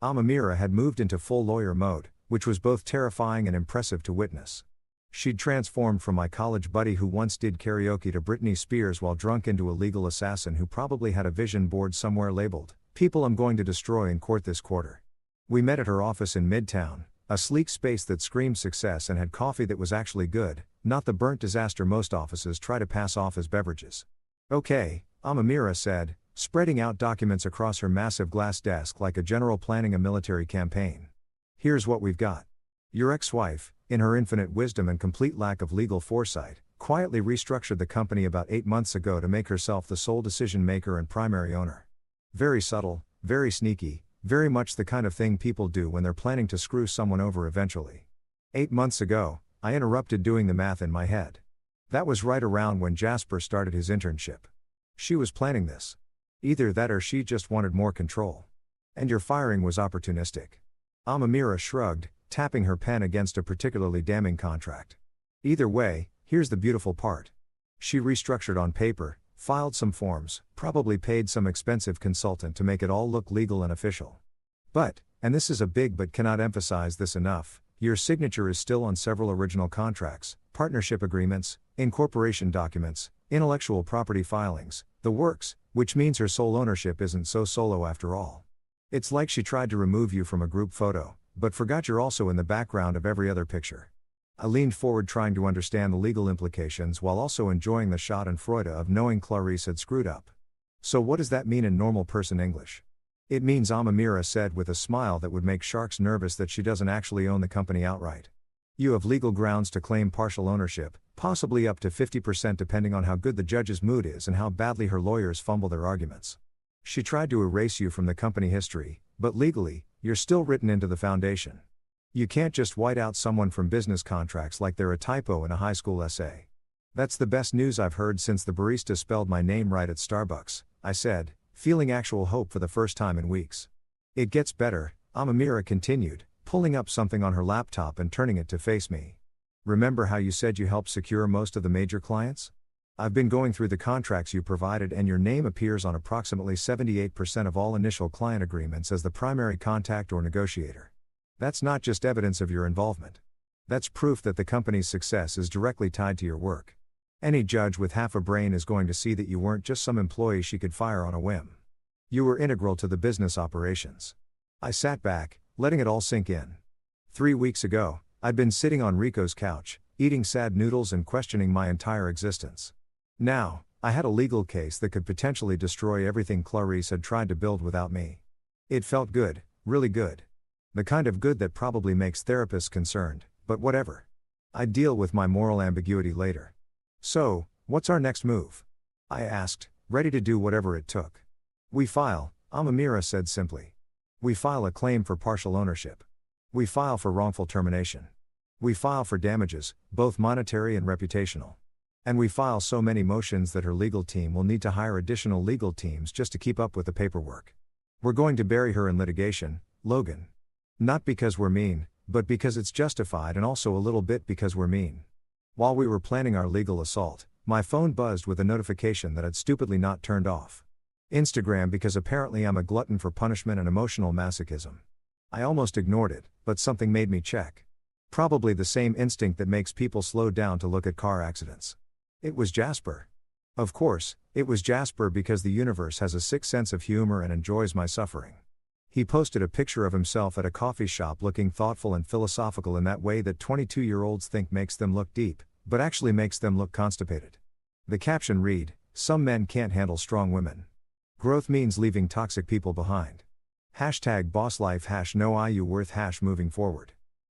Amamira had moved into full lawyer mode, which was both terrifying and impressive to witness. She'd transformed from my college buddy who once did karaoke to Britney Spears while drunk into a legal assassin who probably had a vision board somewhere labeled, "People I'm going to destroy in court this quarter." We met at her office in Midtown, a sleek space that screamed success and had coffee that was actually good, not the burnt disaster most offices try to pass off as beverages. "Okay," Amamira said, spreading out documents across her massive glass desk like a general planning a military campaign. "Here's what we've got. Your ex-wife, in her infinite wisdom and complete lack of legal foresight, quietly restructured the company about 8 months ago to make herself the sole decision maker and primary owner. Very subtle, very sneaky, very much the kind of thing people do when they're planning to screw someone over eventually. 8 months ago, I interrupted doing the math in my head. That was right around when Jasper started his internship. She was planning this. Either that or she just wanted more control. And your firing was opportunistic." Amamira shrugged, tapping her pen against a particularly damning contract. Either way, here's the beautiful part. She restructured on paper, filed some forms, probably paid some expensive consultant to make it all look legal and official. But, and this is a big but cannot emphasize this enough, your signature is still on several original contracts, partnership agreements, incorporation documents, intellectual property filings, the works, which means her sole ownership isn't so solo after all. It's like she tried to remove you from a group photo, but forgot you're also in the background of every other picture. I leaned forward trying to understand the legal implications while also enjoying the schadenfreude of knowing Clarice had screwed up. So what does that mean in normal person English? It means, Amira said with a smile that would make sharks nervous, that she doesn't actually own the company outright. You have legal grounds to claim partial ownership, possibly up to 50% depending on how good the judge's mood is and how badly her lawyers fumble their arguments. She tried to erase you from the company history, but legally, you're still written into the foundation. You can't just white out someone from business contracts like they're a typo in a high school essay. That's the best news I've heard since the barista spelled my name right at Starbucks, I said, feeling actual hope for the first time in weeks. It gets better, Amira continued, pulling up something on her laptop and turning it to face me. Remember how you said you helped secure most of the major clients? I've been going through the contracts you provided and your name appears on approximately 78% of all initial client agreements as the primary contact or negotiator. That's not just evidence of your involvement. That's proof that the company's success is directly tied to your work. Any judge with half a brain is going to see that you weren't just some employee she could fire on a whim. You were integral to the business operations. I sat back, letting it all sink in. 3 weeks ago, I'd been sitting on Rico's couch, eating sad noodles and questioning my entire existence. Now, I had a legal case that could potentially destroy everything Clarice had tried to build without me. It felt good, really good. The kind of good that probably makes therapists concerned, but whatever. I'd deal with my moral ambiguity later. So, what's our next move? I asked, ready to do whatever it took. We file, Amira said simply. We file a claim for partial ownership. We file for wrongful termination. We file for damages, both monetary and reputational. And we file so many motions that her legal team will need to hire additional legal teams just to keep up with the paperwork. We're going to bury her in litigation, Logan. Not because we're mean, but because it's justified, and also a little bit because we're mean. While we were planning our legal assault, my phone buzzed with a notification that I'd stupidly not turned off. Instagram, because apparently I'm a glutton for punishment and emotional masochism. I almost ignored it, but something made me check. Probably the same instinct that makes people slow down to look at car accidents. It was Jasper. Of course, it was Jasper because the universe has a sick sense of humor and enjoys my suffering. He posted a picture of himself at a coffee shop looking thoughtful and philosophical in that way that 22-year-olds think makes them look deep, but actually makes them look constipated. The caption read, "Some men can't handle strong women. Growth means leaving toxic people behind. #BossLife #no IU worth #moving forward."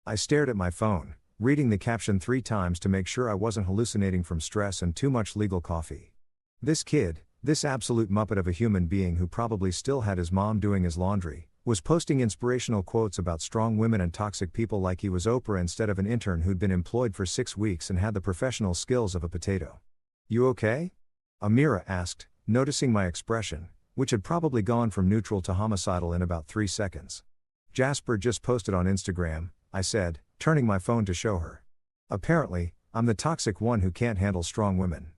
I stared at my phone, reading the caption 3 times to make sure I wasn't hallucinating from stress and too much legal coffee. This kid, this absolute muppet of a human being who probably still had his mom doing his laundry, was posting inspirational quotes about strong women and toxic people like he was Oprah instead of an intern who'd been employed for 6 weeks and had the professional skills of a potato. "You okay?" Amira asked, noticing my expression, which had probably gone from neutral to homicidal in about 3 seconds. "Jasper just posted on Instagram," I said, turning my phone to show her. "Apparently, I'm the toxic one who can't handle strong women.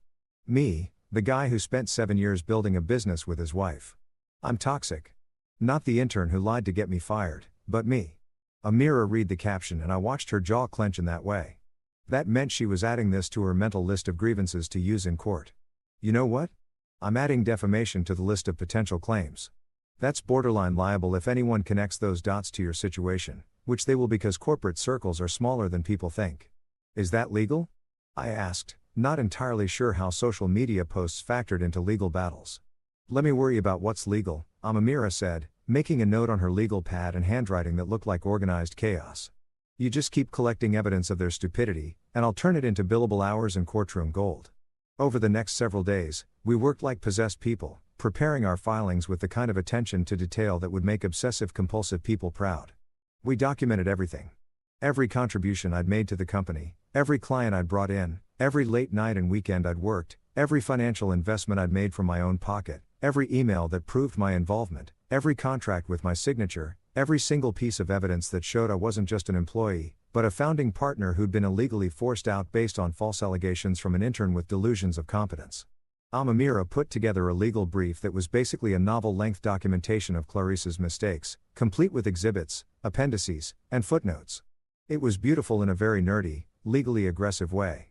Me, the guy who spent 7 years building a business with his wife. I'm toxic. Not the intern who lied to get me fired, but me." Amira read the caption and I watched her jaw clench in that way. That meant she was adding this to her mental list of grievances to use in court. You know what? I'm adding defamation to the list of potential claims. That's borderline liable if anyone connects those dots to your situation, which they will because corporate circles are smaller than people think. Is that legal? I asked, not entirely sure how social media posts factored into legal battles. Let me worry about what's legal, Amira said, making a note on her legal pad and handwriting that looked like organized chaos. You just keep collecting evidence of their stupidity, and I'll turn it into billable hours and courtroom gold. Over the next several days, we worked like possessed people, preparing our filings with the kind of attention to detail that would make obsessive-compulsive people proud. We documented everything. Every contribution I'd made to the company, every client I'd brought in, every late night and weekend I'd worked, every financial investment I'd made from my own pocket, every email that proved my involvement, every contract with my signature, every single piece of evidence that showed I wasn't just an employee, but a founding partner who'd been illegally forced out based on false allegations from an intern with delusions of competence. Amira put together a legal brief that was basically a novel-length documentation of Clarice's mistakes, complete with exhibits, appendices, and footnotes. It was beautiful in a very nerdy, legally aggressive way.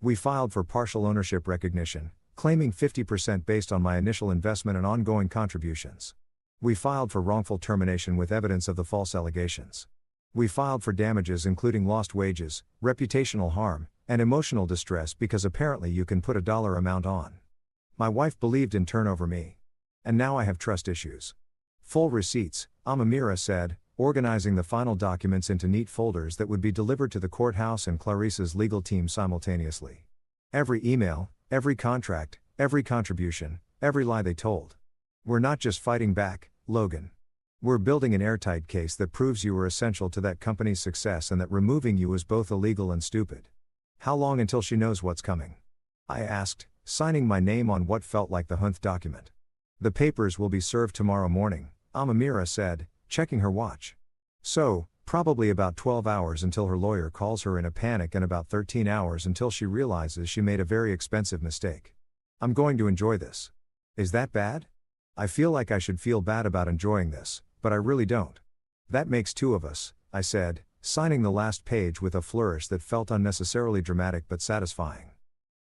We filed for partial ownership recognition, claiming 50% based on my initial investment and ongoing contributions. We filed for wrongful termination with evidence of the false allegations. We filed for damages including lost wages, reputational harm, and emotional distress because apparently you can put a dollar amount on. My wife believed Intern over me. And now I have trust issues. Full receipts, Amira said, organizing the final documents into neat folders that would be delivered to the courthouse and Clarice's legal team simultaneously. Every email, every contract, every contribution, every lie they told. We're not just fighting back, Logan. We're building an airtight case that proves you were essential to that company's success and that removing you was both illegal and stupid. How long until she knows what's coming? I asked, signing my name on what felt like the Hunt document. The papers will be served tomorrow morning, Amira said, checking her watch. So, probably about 12 hours until her lawyer calls her in a panic and about 13 hours until she realizes she made a very expensive mistake. I'm going to enjoy this. Is that bad? I feel like I should feel bad about enjoying this, but I really don't. That makes two of us, I said, signing the last page with a flourish that felt unnecessarily dramatic but satisfying.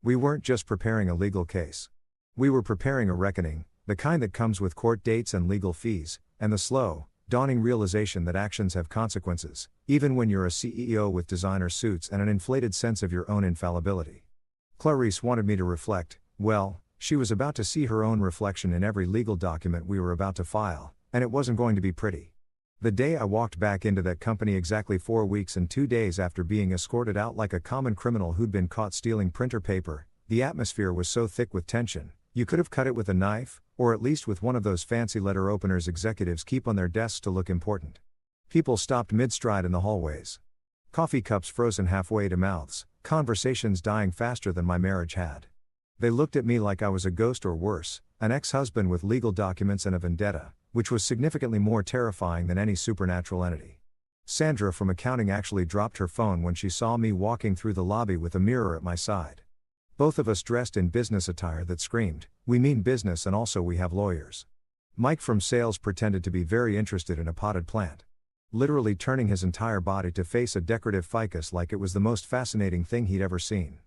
We weren't just preparing a legal case. We were preparing a reckoning, the kind that comes with court dates and legal fees, and the slow, dawning realization that actions have consequences, even when you're a CEO with designer suits and an inflated sense of your own infallibility. Clarice wanted me to reflect. Well, she was about to see her own reflection in every legal document we were about to file, and it wasn't going to be pretty. The day I walked back into that company exactly 4 weeks and 2 days after being escorted out like a common criminal who'd been caught stealing printer paper, the atmosphere was so thick with tension, you could have cut it with a knife, or at least with one of those fancy letter openers executives keep on their desks to look important. People stopped mid-stride in the hallways. Coffee cups frozen halfway to mouths, conversations dying faster than my marriage had. They looked at me like I was a ghost or worse, an ex-husband with legal documents and a vendetta, which was significantly more terrifying than any supernatural entity. Sandra from accounting actually dropped her phone when she saw me walking through the lobby with a mirror at my side. Both of us dressed in business attire that screamed, "We mean business and also we have lawyers." Mike from sales pretended to be very interested in a potted plant. Literally turning his entire body to face a decorative ficus like it was the most fascinating thing he'd ever seen.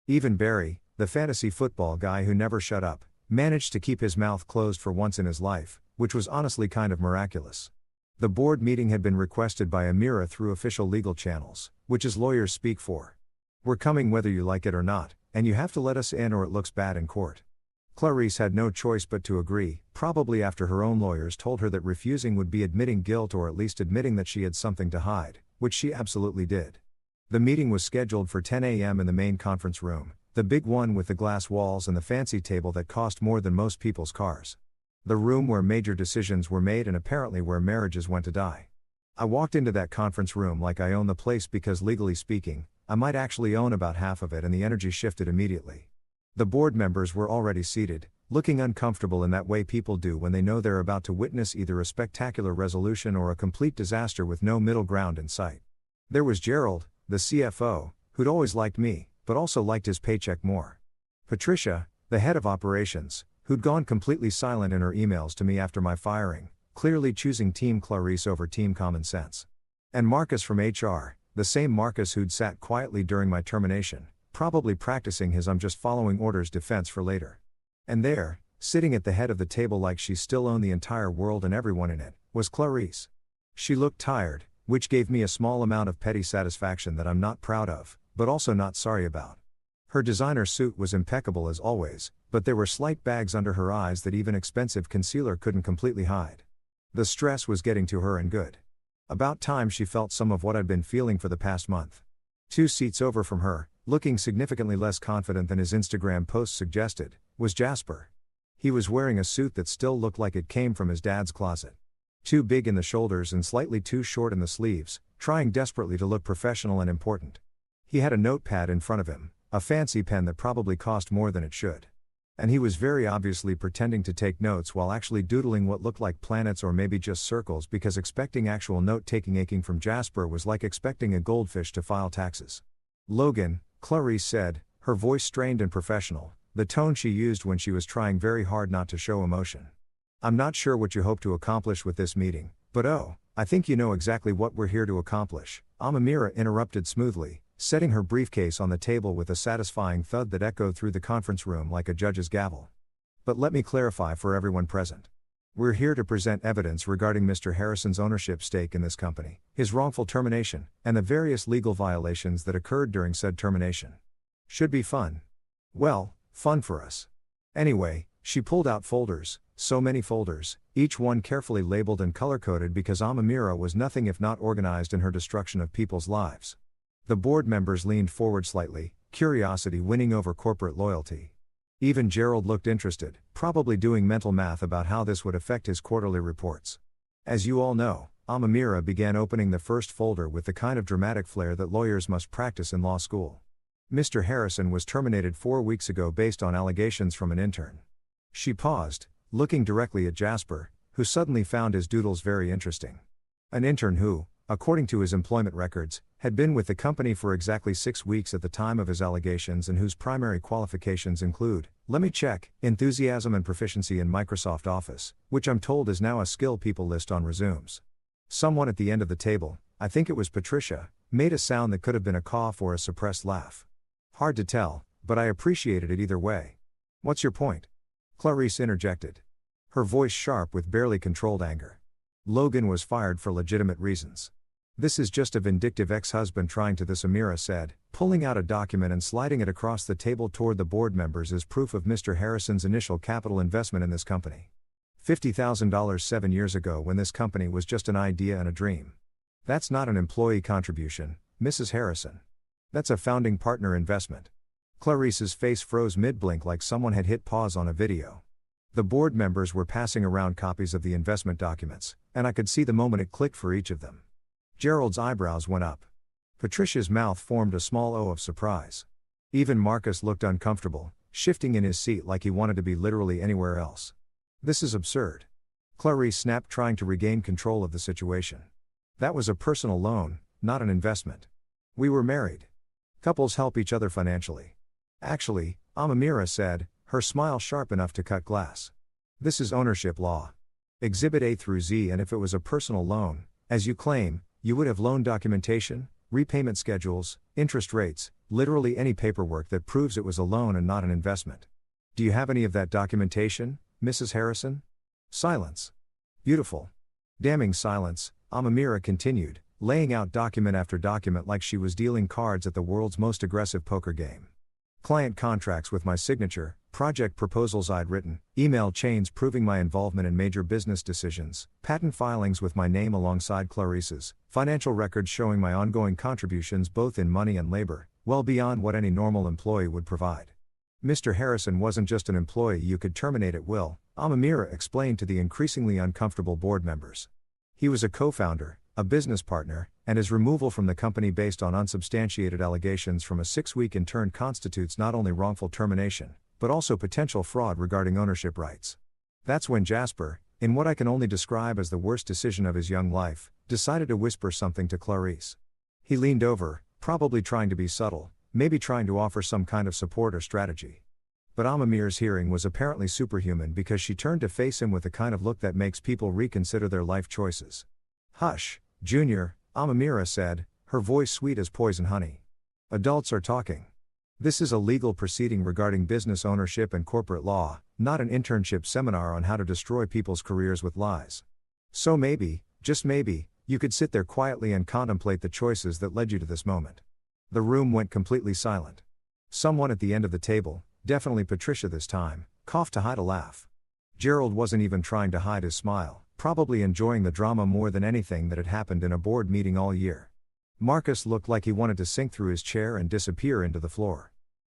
Even Barry, the fantasy football guy who never shut up, managed to keep his mouth closed for once in his life, which was honestly kind of miraculous. The board meeting had been requested by Amira through official legal channels, which is lawyers speak for. We're coming whether you like it or not, and you have to let us in or it looks bad in court. Clarice had no choice but to agree, probably after her own lawyers told her that refusing would be admitting guilt or at least admitting that she had something to hide, which she absolutely did. The meeting was scheduled for 10 a.m. in the main conference room, the big one with the glass walls and the fancy table that cost more than most people's cars. The room where major decisions were made and apparently where marriages went to die. I walked into that conference room like I own the place because legally speaking, I might actually own about half of it, and the energy shifted immediately. The board members were already seated, looking uncomfortable in that way people do when they know they're about to witness either a spectacular resolution or a complete disaster with no middle ground in sight. There was Gerald, the CFO, who'd always liked me, but also liked his paycheck more. Patricia, the head of operations, who'd gone completely silent in her emails to me after my firing, clearly choosing Team Clarice over Team Common Sense. And Marcus from HR, the same Marcus who'd sat quietly during my termination, probably practicing his "I'm just following orders" defense for later. And there, sitting at the head of the table like she still owned the entire world and everyone in it, was Clarice. She looked tired, which gave me a small amount of petty satisfaction that I'm not proud of, but also not sorry about. Her designer suit was impeccable as always, but there were slight bags under her eyes that even expensive concealer couldn't completely hide. The stress was getting to her, and good. About time she felt some of what I'd been feeling for the past month. 2 seats over from her, looking significantly less confident than his Instagram post suggested, was Jasper. He was wearing a suit that still looked like it came from his dad's closet. Too big in the shoulders and slightly too short in the sleeves, trying desperately to look professional and important. He had a notepad in front of him, a fancy pen that probably cost more than it should. And he was very obviously pretending to take notes while actually doodling what looked like planets or maybe just circles, because expecting actual note-taking aching from Jasper was like expecting a goldfish to file taxes. "Logan," Clarice said, her voice strained and professional, the tone she used when she was trying very hard not to show emotion. "I'm not sure what you hope to accomplish with this meeting, but I think you know exactly what we're here to accomplish," Amamira interrupted smoothly, setting her briefcase on the table with a satisfying thud that echoed through the conference room like a judge's gavel. "But let me clarify for everyone present. We're here to present evidence regarding Mr. Harrison's ownership stake in this company, his wrongful termination, and the various legal violations that occurred during said termination. Should be fun. Well, fun for us. Anyway," she pulled out folders, so many folders, each one carefully labeled and color-coded because Amamira was nothing if not organized in her destruction of people's lives. The board members leaned forward slightly, curiosity winning over corporate loyalty. Even Gerald looked interested, probably doing mental math about how this would affect his quarterly reports. "As you all know," Amamira began, opening the first folder with the kind of dramatic flair that lawyers must practice in law school. "Mr. Harrison was terminated 4 weeks ago based on allegations from an intern." She paused, looking directly at Jasper, who suddenly found his doodles very interesting. An intern who, according to his employment records, had been with the company for exactly 6 weeks at the time of his allegations, and whose primary qualifications include, let me check, enthusiasm and proficiency in Microsoft Office, which I'm told is now a skill people list on resumes. Someone at the end of the table, I think it was Patricia, made a sound that could have been a cough or a suppressed laugh. "Hard to tell, but I appreciated it either way." "What's your point?" Clarice interjected, her voice sharp with barely controlled anger. "Logan was fired for legitimate reasons. This is just a vindictive ex-husband trying to," this Amira said, pulling out a document and sliding it across the table toward the board members as proof of Mr. Harrison's initial capital investment in this company. $50,000 7 years ago when this company was just an idea and a dream. That's not an employee contribution, Mrs. Harrison. That's a founding partner investment." Clarice's face froze mid-blink like someone had hit pause on a video. The board members were passing around copies of the investment documents, and I could see the moment it clicked for each of them. Gerald's eyebrows went up. Patricia's mouth formed a small O of surprise. Even Marcus looked uncomfortable, shifting in his seat like he wanted to be literally anywhere else. "This is absurd." Clarice snapped, trying to regain control of the situation. "That was a personal loan, not an investment. We were married. Couples help each other financially." "Actually," Amamira said, her smile sharp enough to cut glass. "This is ownership law. Exhibit A through Z, and if it was a personal loan, as you claim, you would have loan documentation, repayment schedules, interest rates, literally any paperwork that proves it was a loan and not an investment. Do you have any of that documentation, Mrs. Harrison?" Silence. "Beautiful." Damning silence, Amamira continued, laying out document after document like she was dealing cards at the world's most aggressive poker game. "Client contracts with my signature, project proposals I'd written, email chains proving my involvement in major business decisions, patent filings with my name alongside Clarice's, financial records showing my ongoing contributions both in money and labor, well beyond what any normal employee would provide. Mr. Harrison wasn't just an employee you could terminate at will," Amamira explained to the increasingly uncomfortable board members. "He was a co-founder, a business partner, and his removal from the company based on unsubstantiated allegations from a 6-week intern constitutes not only wrongful termination, but also potential fraud regarding ownership rights." That's when Jasper, in what I can only describe as the worst decision of his young life, decided to whisper something to Clarice. He leaned over, probably trying to be subtle, maybe trying to offer some kind of support or strategy. But Amamira's hearing was apparently superhuman because she turned to face him with the kind of look that makes people reconsider their life choices. "Hush, Junior," Amamira said, her voice sweet as poison honey. "Adults are talking. This is a legal proceeding regarding business ownership and corporate law, not an internship seminar on how to destroy people's careers with lies. So maybe, just maybe, you could sit there quietly and contemplate the choices that led you to this moment." The room went completely silent. Someone at the end of the table, definitely Patricia this time, coughed to hide a laugh. Gerald wasn't even trying to hide his smile, probably enjoying the drama more than anything that had happened in a board meeting all year. Marcus looked like he wanted to sink through his chair and disappear into the floor.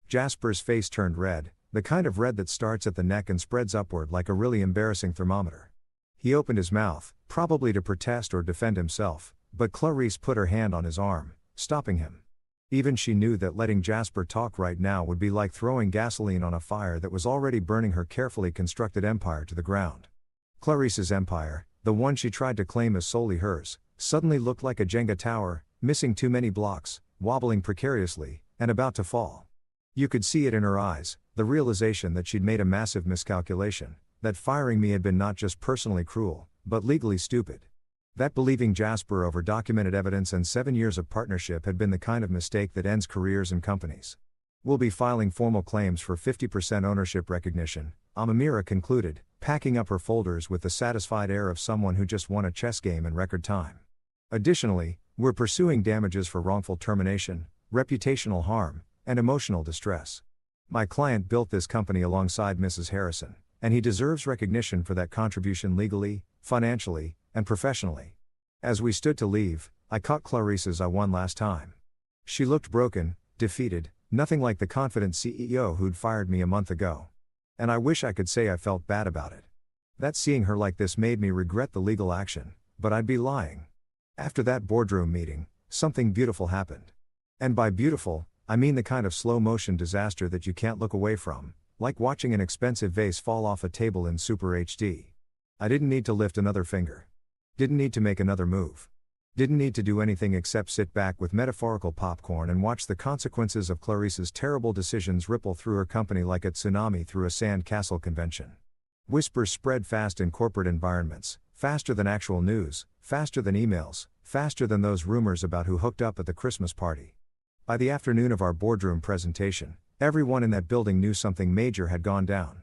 Jasper's face turned red, the kind of red that starts at the neck and spreads upward like a really embarrassing thermometer. He opened his mouth, probably to protest or defend himself, but Clarice put her hand on his arm, stopping him. Even she knew that letting Jasper talk right now would be like throwing gasoline on a fire that was already burning her carefully constructed empire to the ground. Clarice's empire, the one she tried to claim as solely hers, suddenly looked like a Jenga tower, missing too many blocks, wobbling precariously, and about to fall. You could see it in her eyes, the realization that she'd made a massive miscalculation, that firing me had been not just personally cruel, but legally stupid. That believing Jasper over documented evidence and 7 years of partnership had been the kind of mistake that ends careers and companies. We'll be filing formal claims for 50% ownership recognition, Amamira concluded, packing up her folders with the satisfied air of someone who just won a chess game in record time. Additionally, we're pursuing damages for wrongful termination, reputational harm, and emotional distress. My client built this company alongside Mrs. Harrison, and he deserves recognition for that contribution legally, financially, and professionally. As we stood to leave, I caught Clarice's eye one last time. She looked broken, defeated, nothing like the confident CEO who'd fired me a month ago. And I wish I could say I felt bad about it. That seeing her like this made me regret the legal action, but I'd be lying. After that boardroom meeting, something beautiful happened. And by beautiful, I mean the kind of slow-motion disaster that you can't look away from, like watching an expensive vase fall off a table in Super HD. I didn't need to lift another finger. Didn't need to make another move. Didn't need to do anything except sit back with metaphorical popcorn and watch the consequences of Clarice's terrible decisions ripple through her company like a tsunami through a sand castle convention. Whispers spread fast in corporate environments, faster than actual news, faster than emails, faster than those rumors about who hooked up at the Christmas party. By the afternoon of our boardroom presentation, everyone in that building knew something major had gone down.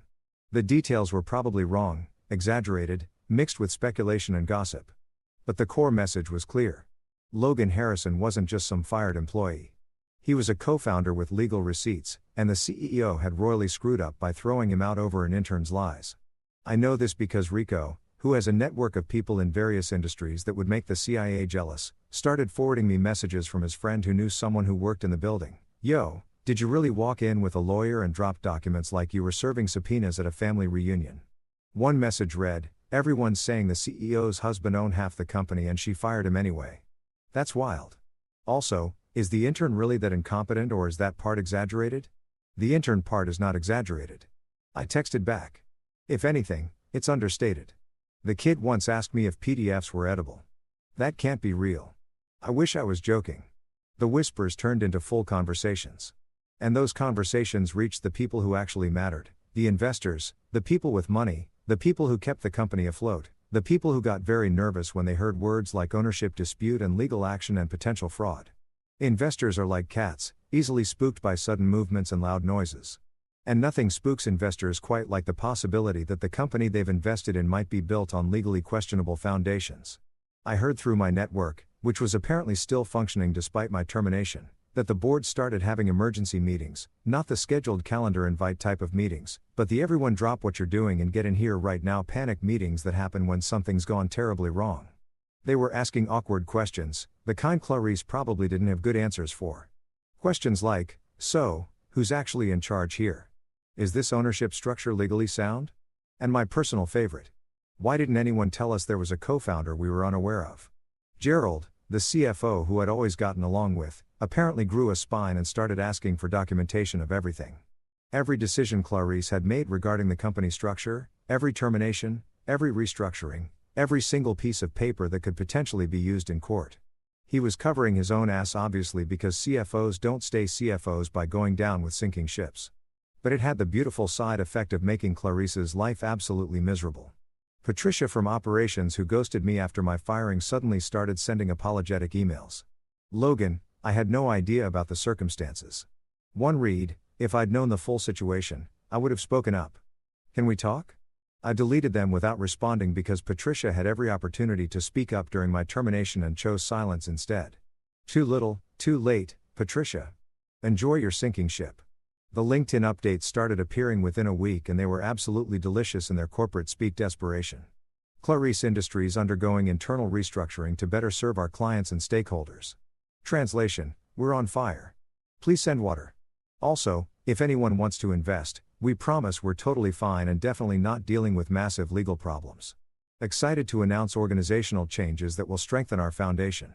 The details were probably wrong, exaggerated, mixed with speculation and gossip. But the core message was clear. Logan Harrison wasn't just some fired employee. He was a co-founder with legal receipts, and the CEO had royally screwed up by throwing him out over an intern's lies. I know this because Rico, who has a network of people in various industries that would make the CIA jealous, started forwarding me messages from his friend who knew someone who worked in the building. Yo, did you really walk in with a lawyer and drop documents like you were serving subpoenas at a family reunion? One message read, everyone's saying the CEO's husband owned half the company and she fired him anyway. That's wild. Also, is the intern really that incompetent or is that part exaggerated? The intern part is not exaggerated. I texted back. If anything, it's understated. The kid once asked me if PDFs were edible. That can't be real. I wish I was joking. The whispers turned into full conversations. And those conversations reached the people who actually mattered, the investors, the people with money, the people who kept the company afloat, the people who got very nervous when they heard words like ownership dispute and legal action and potential fraud. Investors are like cats, easily spooked by sudden movements and loud noises. And nothing spooks investors quite like the possibility that the company they've invested in might be built on legally questionable foundations. I heard through my network, which was apparently still functioning despite my termination, that the board started having emergency meetings, not the scheduled calendar invite type of meetings, but the everyone drop what you're doing and get in here right now panic meetings that happen when something's gone terribly wrong. They were asking awkward questions, the kind Clarice probably didn't have good answers for. Questions like, so, who's actually in charge here? Is this ownership structure legally sound? And my personal favorite. Why didn't anyone tell us there was a co-founder we were unaware of? Gerald, the CFO who I'd always gotten along with, apparently grew a spine and started asking for documentation of everything. Every decision Clarice had made regarding the company structure, every termination, every restructuring, every single piece of paper that could potentially be used in court. He was covering his own ass obviously because CFOs don't stay CFOs by going down with sinking ships. But it had the beautiful side effect of making Clarice's life absolutely miserable. Patricia from operations who ghosted me after my firing suddenly started sending apologetic emails. Logan, I had no idea about the circumstances. One read, if I'd known the full situation, I would have spoken up. Can we talk? I deleted them without responding because Patricia had every opportunity to speak up during my termination and chose silence instead. Too little, too late, Patricia. Enjoy your sinking ship. The LinkedIn updates started appearing within a week and they were absolutely delicious in their corporate speak desperation. Clarice Industries undergoing internal restructuring to better serve our clients and stakeholders. Translation, we're on fire. Please send water. Also, if anyone wants to invest, we promise we're totally fine and definitely not dealing with massive legal problems. Excited to announce organizational changes that will strengthen our foundation.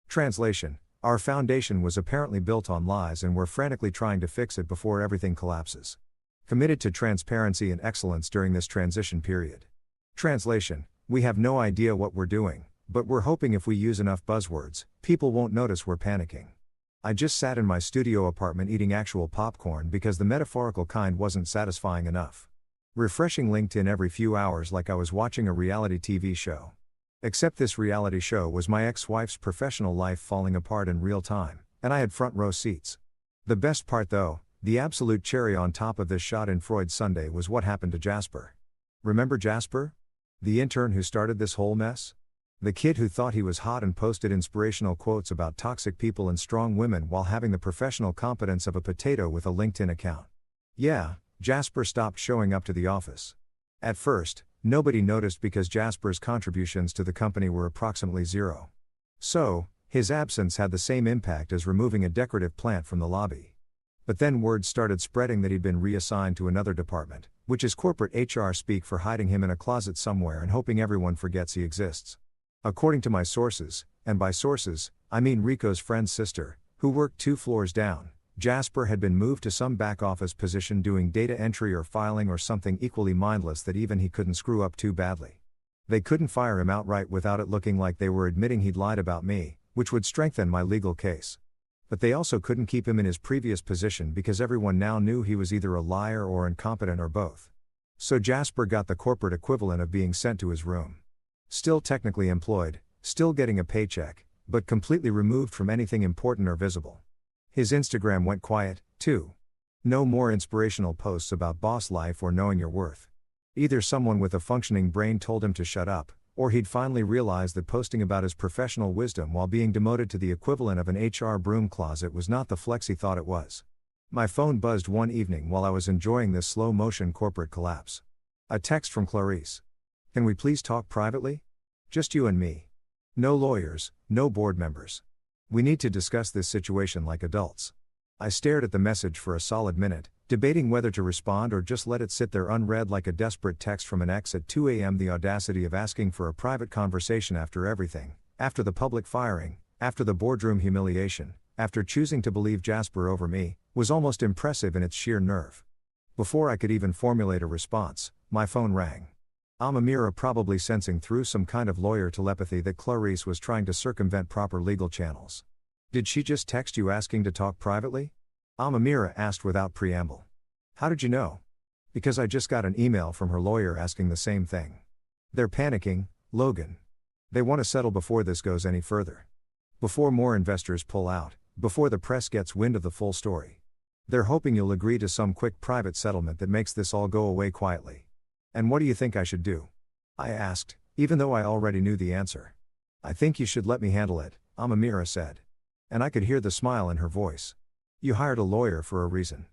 Translation, Our foundation was apparently built on lies and we're frantically trying to fix it before everything collapses. Committed to transparency and excellence during this transition period. Translation: we have no idea what we're doing, but we're hoping if we use enough buzzwords, people won't notice we're panicking. I just sat in my studio apartment eating actual popcorn because the metaphorical kind wasn't satisfying enough. Refreshing LinkedIn every few hours like I was watching a reality TV show. Except this reality show was my ex-wife's professional life falling apart in real time, and I had front row seats. The best part though, the absolute cherry on top of this shot in Freud's Sunday was what happened to Jasper. Remember Jasper? The intern who started this whole mess? The kid who thought he was hot and posted inspirational quotes about toxic people and strong women while having the professional competence of a potato with a LinkedIn account. Yeah, Jasper stopped showing up to the office. At first, nobody noticed because Jasper's contributions to the company were approximately zero. So, his absence had the same impact as removing a decorative plant from the lobby. But then word started spreading that he'd been reassigned to another department, which is corporate HR speak for hiding him in a closet somewhere and hoping everyone forgets he exists. According to my sources, and by sources, I mean Rico's friend's sister, who worked 2 floors down, Jasper had been moved to some back office position doing data entry or filing or something equally mindless that even he couldn't screw up too badly. They couldn't fire him outright without it looking like they were admitting he'd lied about me, which would strengthen my legal case. But they also couldn't keep him in his previous position because everyone now knew he was either a liar or incompetent or both. So Jasper got the corporate equivalent of being sent to his room. Still technically employed, still getting a paycheck, but completely removed from anything important or visible. His Instagram went quiet, too. No more inspirational posts about boss life or knowing your worth. Either someone with a functioning brain told him to shut up, or he'd finally realized that posting about his professional wisdom while being demoted to the equivalent of an HR broom closet was not the flex he thought it was. My phone buzzed one evening while I was enjoying this slow-motion corporate collapse. A text from Clarice. Can we please talk privately? Just you and me. No lawyers, no board members. We need to discuss this situation like adults. I stared at the message for a solid minute, debating whether to respond or just let it sit there unread like a desperate text from an ex at 2 a.m. The audacity of asking for a private conversation after everything, after the public firing, after the boardroom humiliation, after choosing to believe Jasper over me, was almost impressive in its sheer nerve. Before I could even formulate a response, my phone rang. Amamira, probably sensing through some kind of lawyer telepathy that Clarice was trying to circumvent proper legal channels. Did she just text you asking to talk privately? Amamira asked without preamble. How did you know? Because I just got an email from her lawyer asking the same thing. They're panicking, Logan. They want to settle before this goes any further. Before more investors pull out, before the press gets wind of the full story. They're hoping you'll agree to some quick private settlement that makes this all go away quietly. And what do you think I should do? I asked, even though I already knew the answer. I think you should let me handle it, Amamira said. And I could hear the smile in her voice. You hired a lawyer for a reason.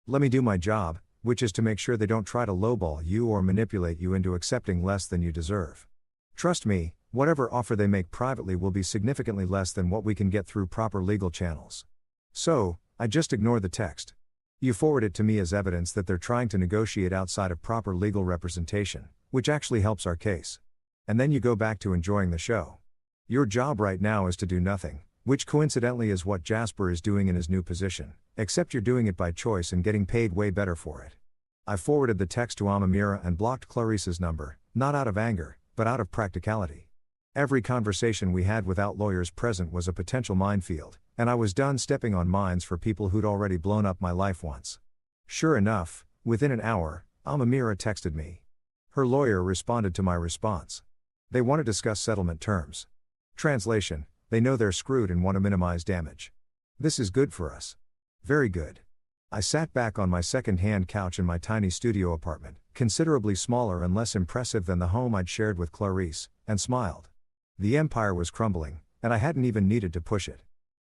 Let me do my job, which is to make sure they don't try to lowball you or manipulate you into accepting less than you deserve. Trust me, whatever offer they make privately will be significantly less than what we can get through proper legal channels. So, I just ignore the text. You forward it to me as evidence that they're trying to negotiate outside of proper legal representation, which actually helps our case. And then you go back to enjoying the show. Your job right now is to do nothing, which coincidentally is what Jasper is doing in his new position, except you're doing it by choice and getting paid way better for it. I forwarded the text to Amamira and blocked Clarice's number, not out of anger, but out of practicality. Every conversation we had without lawyers present was a potential minefield, and I was done stepping on mines for people who'd already blown up my life once. Sure enough, within an hour, Amamira texted me. Her lawyer responded to my response. They want to discuss settlement terms. Translation: they know they're screwed and want to minimize damage. This is good for us. Very good. I sat back on my second-hand couch in my tiny studio apartment, considerably smaller and less impressive than the home I'd shared with Clarice, and smiled. The empire was crumbling, and I hadn't even needed to push it.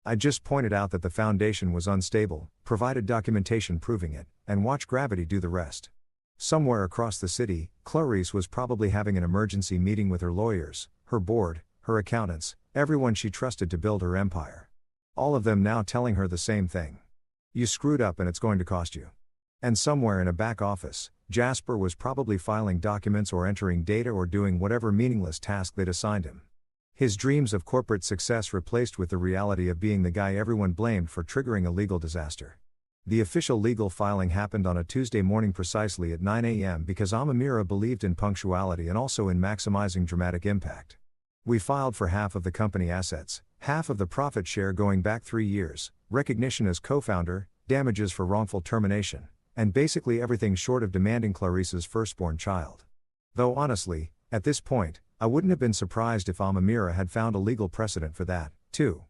I just pointed out that the foundation was unstable, provided documentation proving it, and watched gravity do the rest. Somewhere across the city, Clarice was probably having an emergency meeting with her lawyers, her board, her accountants, everyone she trusted to build her empire. All of them now telling her the same thing. You screwed up and it's going to cost you. And somewhere in a back office, Jasper was probably filing documents or entering data or doing whatever meaningless task they'd assigned him. His dreams of corporate success replaced with the reality of being the guy everyone blamed for triggering a legal disaster. The official legal filing happened on a Tuesday morning precisely at 9 a.m. because Amamira believed in punctuality and also in maximizing dramatic impact. We filed for half of the company assets, half of the profit share going back 3 years, recognition as co-founder, damages for wrongful termination, and basically everything short of demanding Clarice's firstborn child. Though honestly, at this point, I wouldn't have been surprised if Amamira had found a legal precedent for that, too.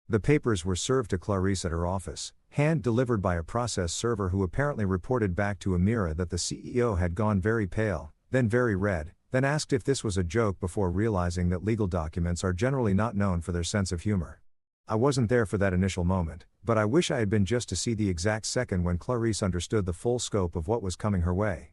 The papers were served to Clarice at her office, hand-delivered by a process server who apparently reported back to Amira that the CEO had gone very pale, then very red, then asked if this was a joke before realizing that legal documents are generally not known for their sense of humor. I wasn't there for that initial moment, but I wish I had been just to see the exact second when Clarice understood the full scope of what was coming her way.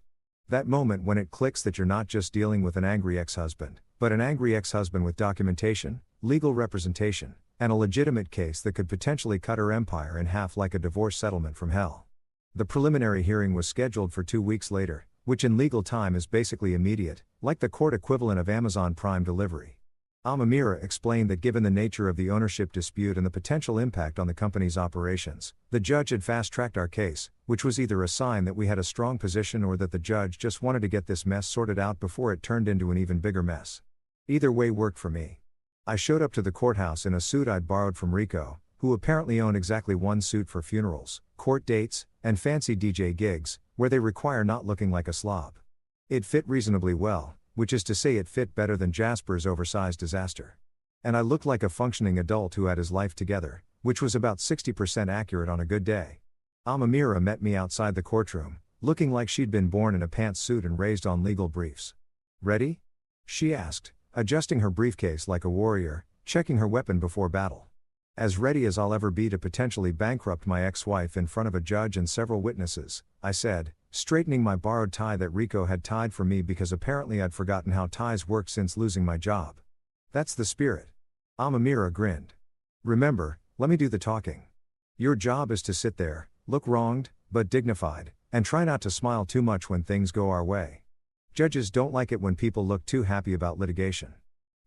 That moment when it clicks that you're not just dealing with an angry ex-husband, but an angry ex-husband with documentation, legal representation, and a legitimate case that could potentially cut her empire in half like a divorce settlement from hell. The preliminary hearing was scheduled for 2 weeks later, which in legal time is basically immediate, like the court equivalent of Amazon Prime delivery. Amamira explained that given the nature of the ownership dispute and the potential impact on the company's operations, the judge had fast-tracked our case, which was either a sign that we had a strong position or that the judge just wanted to get this mess sorted out before it turned into an even bigger mess. Either way worked for me. I showed up to the courthouse in a suit I'd borrowed from Rico, who apparently owned exactly one suit for funerals, court dates, and fancy DJ gigs, where they require not looking like a slob. It fit reasonably well, which is to say it fit better than Jasper's oversized disaster. And I looked like a functioning adult who had his life together, which was about 60% accurate on a good day. Amamira met me outside the courtroom, looking like she'd been born in a pantsuit and raised on legal briefs. "Ready?" she asked, adjusting her briefcase like a warrior, checking her weapon before battle. "As ready as I'll ever be to potentially bankrupt my ex-wife in front of a judge and several witnesses," I said, straightening my borrowed tie that Rico had tied for me because apparently I'd forgotten how ties worked since losing my job. "That's the spirit." Amamira grinned. "Remember, let me do the talking. Your job is to sit there, look wronged, but dignified, and try not to smile too much when things go our way. Judges don't like it when people look too happy about litigation."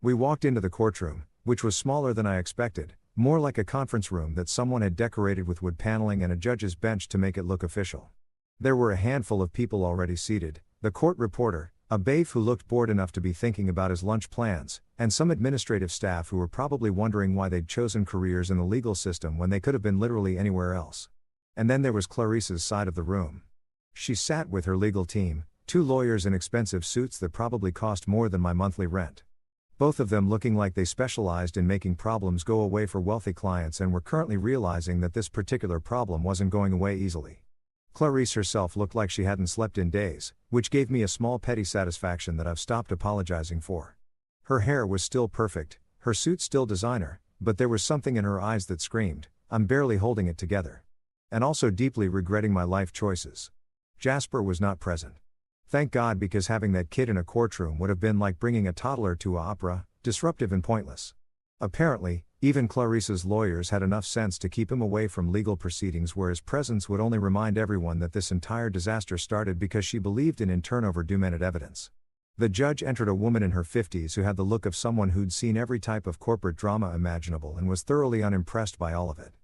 We walked into the courtroom, which was smaller than I expected, more like a conference room that someone had decorated with wood paneling and a judge's bench to make it look official. There were a handful of people already seated, the court reporter, a babe who looked bored enough to be thinking about his lunch plans, and some administrative staff who were probably wondering why they'd chosen careers in the legal system when they could have been literally anywhere else. And then there was Clarice's side of the room. She sat with her legal team, 2 lawyers in expensive suits that probably cost more than my monthly rent. Both of them looking like they specialized in making problems go away for wealthy clients and were currently realizing that this particular problem wasn't going away easily. Clarice herself looked like she hadn't slept in days, which gave me a small petty satisfaction that I've stopped apologizing for. Her hair was still perfect, her suit still designer, but there was something in her eyes that screamed, "I'm barely holding it together." And also deeply regretting my life choices. Jasper was not present. Thank God, because having that kid in a courtroom would have been like bringing a toddler to an opera, disruptive and pointless. Apparently, even Clarice's lawyers had enough sense to keep him away from legal proceedings where his presence would only remind everyone that this entire disaster started because she believed in turnover documented evidence. The judge entered a woman in her 50s who had the look of someone who'd seen every type of corporate drama imaginable and was thoroughly unimpressed by all of it.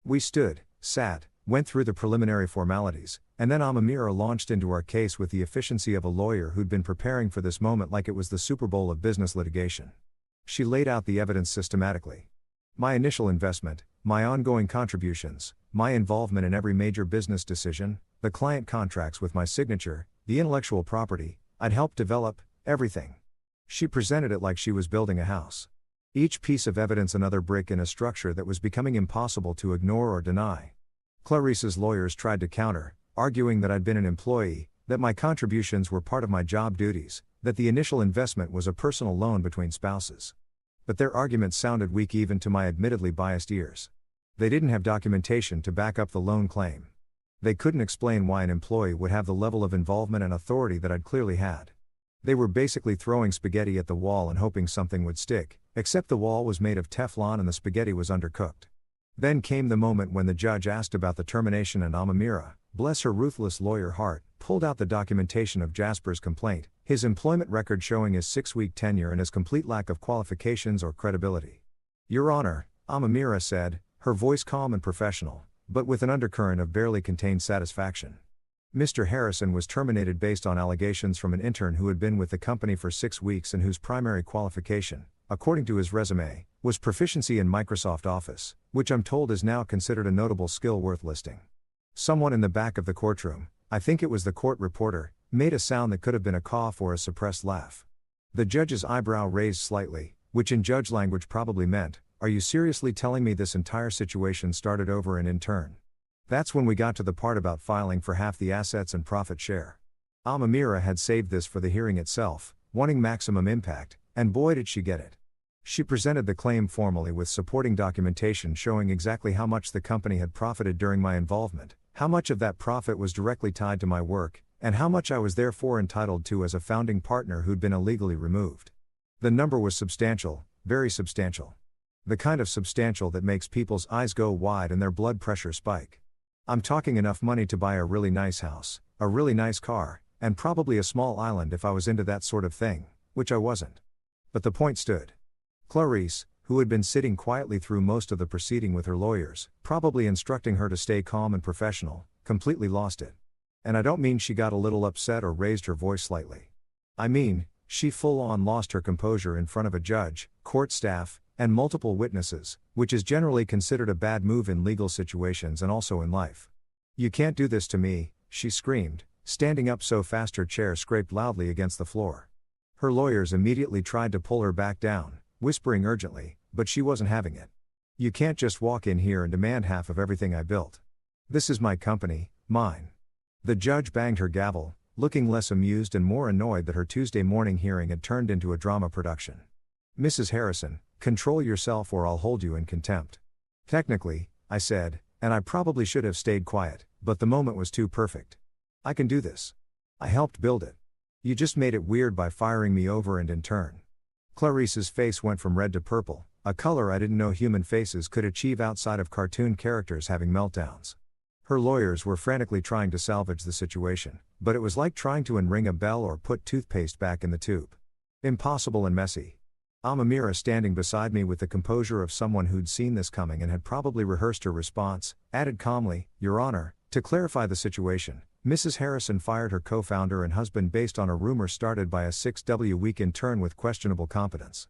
We stood, sat, went through the preliminary formalities, and then Amamira launched into our case with the efficiency of a lawyer who'd been preparing for this moment like it was the Super Bowl of business litigation. She laid out the evidence systematically. My initial investment, my ongoing contributions, my involvement in every major business decision, the client contracts with my signature, the intellectual property I'd helped develop, everything. She presented it like she was building a house. Each piece of evidence another brick in a structure that was becoming impossible to ignore or deny. Clarice's lawyers tried to counter, arguing that I'd been an employee, that my contributions were part of my job duties, that the initial investment was a personal loan between spouses. But their arguments sounded weak even to my admittedly biased ears. They didn't have documentation to back up the loan claim. They couldn't explain why an employee would have the level of involvement and authority that I'd clearly had. They were basically throwing spaghetti at the wall and hoping something would stick, except the wall was made of Teflon and the spaghetti was undercooked. Then came the moment when the judge asked about the termination and Amamira, Bless her ruthless lawyer heart, pulled out the documentation of Jasper's complaint, his employment record showing his 6-week tenure and his complete lack of qualifications or credibility. Your Honor, Amamira said, her voice calm and professional, but with an undercurrent of barely contained satisfaction. Mr. Harrison was terminated based on allegations from an intern who had been with the company for 6 weeks and whose primary qualification, according to his resume, was proficiency in Microsoft Office, which I'm told is now considered a notable skill worth listing. Someone in the back of the courtroom, I think it was the court reporter, made a sound that could have been a cough or a suppressed laugh. The judge's eyebrow raised slightly, which in judge language probably meant, "Are you seriously telling me this entire situation started over an intern?" That's when we got to the part about filing for half the assets and profit share. Amamira had saved this for the hearing itself, wanting maximum impact, and boy did she get it. She presented the claim formally with supporting documentation showing exactly how much the company had profited during my involvement, how much of that profit was directly tied to my work, and how much I was therefore entitled to as a founding partner who'd been illegally removed. The number was substantial, very substantial. The kind of substantial that makes people's eyes go wide and their blood pressure spike. I'm talking enough money to buy a really nice house, a really nice car, and probably a small island if I was into that sort of thing, which I wasn't. But the point stood. Clarice, who had been sitting quietly through most of the proceeding with her lawyers, probably instructing her to stay calm and professional, completely lost it. And I don't mean she got a little upset or raised her voice slightly. I mean, she full-on lost her composure in front of a judge, court staff, and multiple witnesses, which is generally considered a bad move in legal situations and also in life. "You can't do this to me," she screamed, standing up so fast her chair scraped loudly against the floor. Her lawyers immediately tried to pull her back down, whispering urgently, but she wasn't having it. "You can't just walk in here and demand half of everything I built. This is my company, mine." The judge banged her gavel, looking less amused and more annoyed that her Tuesday morning hearing had turned into a drama production. "Mrs. Harrison, control yourself or I'll hold you in contempt." "Technically," I said, and I probably should have stayed quiet, but the moment was too perfect. "I can do this. I helped build it. You just made it weird by firing me over and in turn." Clarice's face went from red to purple, a color I didn't know human faces could achieve outside of cartoon characters having meltdowns. Her lawyers were frantically trying to salvage the situation, but it was like trying to unring a bell or put toothpaste back in the tube. Impossible and messy. Amamira standing beside me with the composure of someone who'd seen this coming and had probably rehearsed her response, added calmly, "Your Honor, to clarify the situation, Mrs. Harrison fired her co-founder and husband based on a rumor started by a 6-week intern with questionable competence.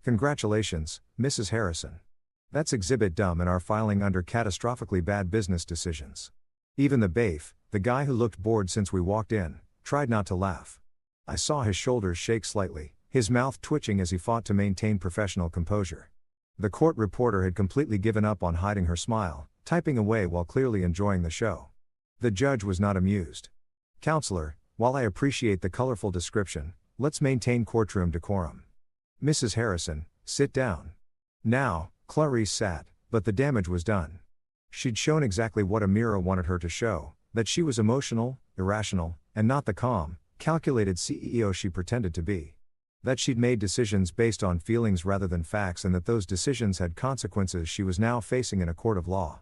Congratulations, Mrs. Harrison. That's exhibit dumb in our filing under catastrophically bad business decisions." Even the baif, the guy who looked bored since we walked in, tried not to laugh. I saw his shoulders shake slightly, his mouth twitching as he fought to maintain professional composure. The court reporter had completely given up on hiding her smile, typing away while clearly enjoying the show. The judge was not amused. "Counselor, while I appreciate the colorful description, let's maintain courtroom decorum. Mrs. Harrison, sit down." Now, Clarice sat, but the damage was done. She'd shown exactly what Amira wanted her to show, that she was emotional, irrational, and not the calm, calculated CEO she pretended to be. That she'd made decisions based on feelings rather than facts and that those decisions had consequences she was now facing in a court of law.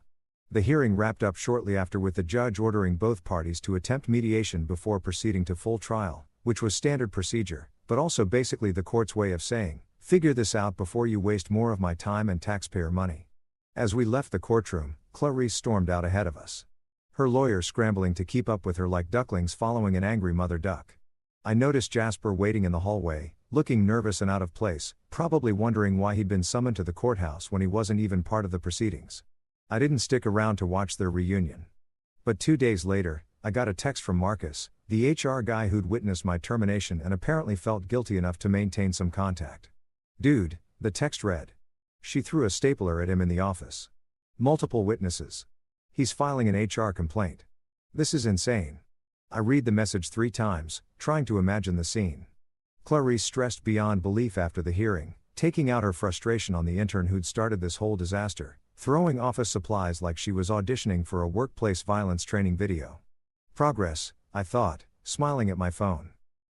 The hearing wrapped up shortly after with the judge ordering both parties to attempt mediation before proceeding to full trial, which was standard procedure, but also basically the court's way of saying, "Figure this out before you waste more of my time and taxpayer money." As we left the courtroom, Clarice stormed out ahead of us. Her lawyer scrambling to keep up with her like ducklings following an angry mother duck. I noticed Jasper waiting in the hallway, looking nervous and out of place, probably wondering why he'd been summoned to the courthouse when he wasn't even part of the proceedings. I didn't stick around to watch their reunion. But 2 days later, I got a text from Marcus, the HR guy who'd witnessed my termination and apparently felt guilty enough to maintain some contact. "Dude," the text read. She threw a stapler at him in the office. "Multiple witnesses. He's filing an HR complaint. This is insane." I read the message 3 times, trying to imagine the scene. Clarice stressed beyond belief after the hearing, taking out her frustration on the intern who'd started this whole disaster, throwing office supplies like she was auditioning for a workplace violence training video. Progress, I thought, smiling at my phone.